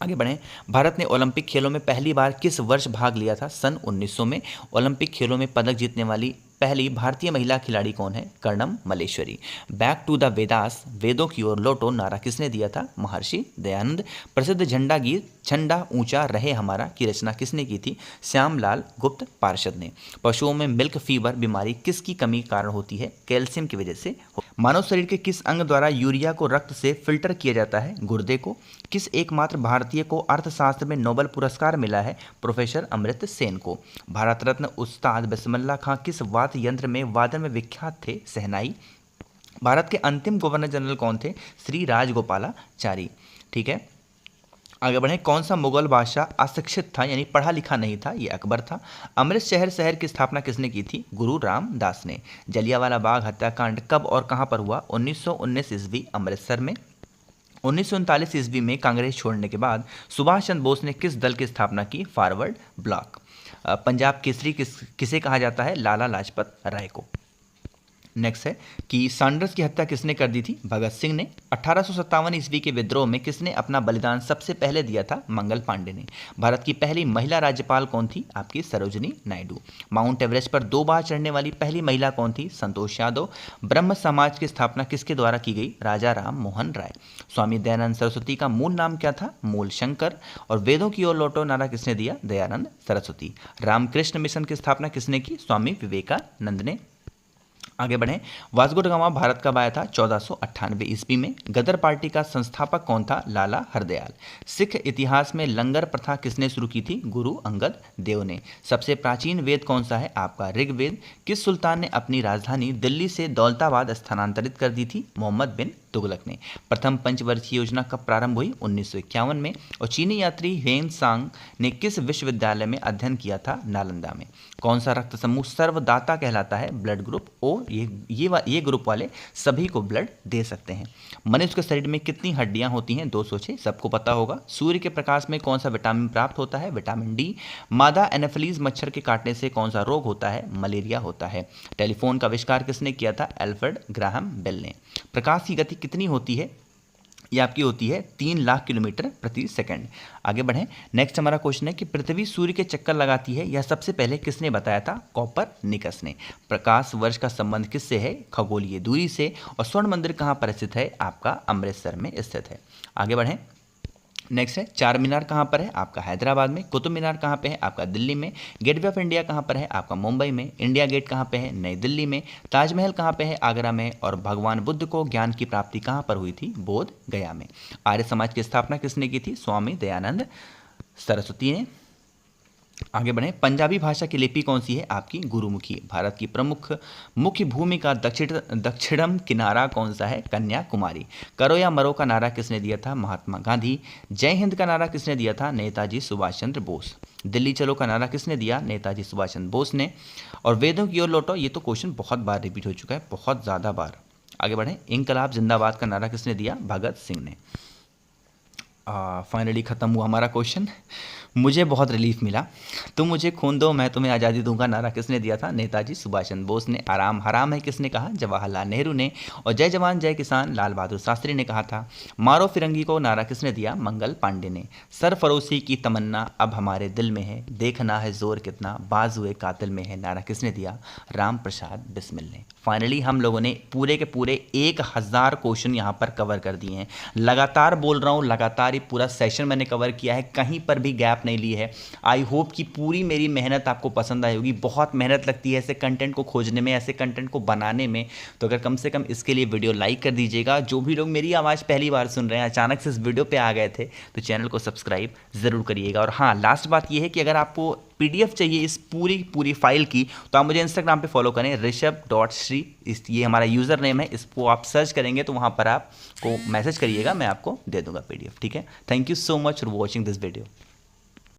आगे बढ़ें। भारत ने ओलंपिक खेलों में पहली बार किस वर्ष भाग लिया था? सन 1900 में। ओलंपिक खेलों में पदक जीतने वाली पहली भारतीय महिला खिलाड़ी कौन है? Karnam Malleswari. Back to the Vedas, वेदों की ओर लौटो, नारा किसने दिया था? महर्षि दयानंद। प्रसिद्ध झंडा गीत झंडा ऊंचा रहे हमारा की रचना किसने की थी? श्यामलाल गुप्त पार्षद ने। पशुओं में मिल्क फीवर बीमारी किसकी कमी के कारण होती है? कैल्शियम की वजह से। मानव शरीर के किस अंग द्वारा यूरिया को रक्त से फिल्टर किया जाता है? गुर्दे को। किस एकमात्र भारतीय को अर्थशास्त्र में नोबेल पुरस्कार मिला है? प्रोफेसर अमर्त्य सेन को। भारत रत्न उस्ताद बिस्मिल्लाह खां किस वाद्य यंत्र में वादन में विख्यात थे? शहनाई। भारत के अंतिम गवर्नर जनरल कौन थे? श्री राजगोपालाचारी। ठीक है, आगे बढ़ें। कौन सा मुगल बादशाह अशिक्षित था, यानी पढ़ा लिखा नहीं था? ये अकबर था। अमृत शहर की स्थापना किसने की थी? गुरु रामदास ने। जलियांवाला बाग हत्याकांड कब और कहां पर हुआ? 1919 ईस्वी, अमृतसर में। 1939 ईस्वी में कांग्रेस छोड़ने के बाद सुभाष चंद्र बोस ने किस दल की स्थापना की? Forward block. पंजाब केसरी किसे कहा जाता है? लाला लाजपत राय को। नेक्स्ट है कि सैंडर्स की हत्या किसने कर दी थी? भगत सिंह ने। 1857 ईस्वी के विद्रोह में किसने अपना बलिदान सबसे पहले दिया था? मंगल पांडे ने। भारत की पहली महिला राज्यपाल कौन थी? आपकी सरोजिनी नायडू। माउंट एवरेस्ट पर 2 बार चढ़ने वाली पहली महिला कौन थी? संतोष यादव। ब्रह्म समाज की स्थापना किसके द्वारा की गई? राजा राम मोहन राय। स्वामी दयानंद सरस्वती का मूल नाम क्या था? मूल शंकर। और वेदों की ओर लौटो नारा किसने दिया? दयानंद सरस्वती। रामकृष्ण मिशन की स्थापना किसने की? स्वामी विवेकानंद ने। आगे बढ़ें। वास्को ड गामा भारत कब आया था? 1498 ईस्वी में। गदर पार्टी का संस्थापक कौन था? लाला हरदयाल। सिख इतिहास में लंगर प्रथा किसने शुरू की थी? गुरु अंगद देव ने। सबसे प्राचीन वेद कौन सा है? आपका ऋग्वेद। किस सुल्तान ने अपनी राजधानी दिल्ली से दौलताबाद स्थानांतरित कर दी थी? मोहम्मद बिन तुगलक ने। प्रथम पंचवर्षीय योजना कब प्रारंभ हुई? 1951 में। और चीनी यात्री हेन सांग ने किस विश्वविद्यालय में अध्ययन किया था? नालंदा में। कौन सा रक्त समूह सर्वदाता कहलाता है? Blood group O. ये ग्रुप वाले सभी को ब्लड दे सकते हैं। मनुष्य के शरीर में कितनी हड्डियां होती हैं? 206, सबको पता होगा। सूर्य के प्रकाश में कौन सा विटामिन प्राप्त होता है? Vitamin D. मादा एनाफिलीज मच्छर के काटने से कौन सा रोग होता है? मलेरिया होता है। टेलीफोन का आविष्कार किसने किया था? एल्फ्रेड ग्राहम बेल ने। प्रकाश की गति कितनी होती है? ये आपकी होती है 3 लाख किलोमीटर प्रति सेकंड। आगे बढ़ें। नेक्स्ट हमारा क्वेश्चन है कि पृथ्वी सूर्य के चक्कर लगाती है, यह सबसे पहले किसने बताया था? कोपरनिकस ने। प्रकाश वर्ष का संबंध किससे है? खगोलीय दूरी से। और स्वर्ण मंदिर कहाँ पर स्थित है? आपका अमृतसर में स्थित है। आगे बढ़ें। नेक्स्ट है चार मीनार कहाँ पर है? आपका हैदराबाद में। कुतुब मीनार कहाँ पे है? आपका दिल्ली में। गेटवे ऑफ इंडिया कहाँ पर है? आपका मुंबई में। इंडिया गेट कहाँ पे है? नई दिल्ली में। ताजमहल कहाँ पे है? आगरा में। और भगवान बुद्ध को ज्ञान की प्राप्ति कहाँ पर हुई थी? बोध गया में। आर्य समाज की स्थापना किसने की थी? स्वामी दयानंद सरस्वती ने। आगे बढ़ें। पंजाबी भाषा की लिपि कौन सी है? आपकी गुरुमुखी। भारत की प्रमुख मुख्य भूमि का दक्षिणम किनारा कौन सा है? कन्याकुमारी। करो या मरो का नारा किसने दिया था? महात्मा गांधी। जय हिंद का नारा किसने दिया था? नेताजी सुभाष चंद्र बोस। दिल्ली चलो का नारा किसने दिया? नेताजी सुभाष चंद्र बोस ने। और वेदों की ओर लौटो, ये तो क्वेश्चन बहुत बार रिपीट हो चुका है, बहुत ज़्यादा बार। आगे बढ़ें। इंकलाब जिंदाबाद का नारा किसने दिया? भगत सिंह ने। फाइनली खत्म हुआ हमारा क्वेश्चन। मुझे बहुत रिलीफ मिला। तुम मुझे खून दो मैं तुम्हें आज़ादी दूंगा नारा किसने दिया था? नेताजी सुभाष चंद्र बोस ने। आराम हराम है किसने कहा? जवाहरलाल नेहरू ने। और जय जवान जय किसान लाल बहादुर शास्त्री ने कहा था। मारो फिरंगी को नारा किसने दिया? मंगल पांडे ने। सरफरोशी की तमन्ना अब हमारे दिल में है, देखना है जोर कितना बाजुए कातिल में है, नारा किसने दिया? राम प्रसाद बिस्मिल ने। फाइनली हम लोगों ने पूरे के पूरे 1000 क्वेश्चन यहाँ पर कवर कर दिए हैं। लगातार बोल रहा हूँ, लगातार ये पूरा सेशन मैंने कवर किया है, कहीं पर भी गैप नहीं ली है। आई होप कि पूरी मेरी मेहनत आपको पसंद आई होगी। बहुत मेहनत लगती है ऐसे कंटेंट को खोजने में, ऐसे कंटेंट को बनाने में, तो अगर कम से कम इसके लिए वीडियो लाइक कर दीजिएगा। जो भी लोग मेरी आवाज़ पहली बार सुन रहे हैं, अचानक से इस वीडियो पे आ गए थे, तो चैनल को सब्सक्राइब ज़रूर करिएगा। और हाँ, लास्ट बात ये है कि अगर आपको PDF चाहिए इस पूरी फाइल की, तो आप मुझे इंस्टाग्राम पे फॉलो करें, ऋषभ.श्री, ये हमारा यूज़र नेम है। इसको आप सर्च करेंगे तो वहाँ पर आपको मैसेज करिएगा, मैं आपको दे दूँगा PDF। ठीक है, thank you so much for watching this video.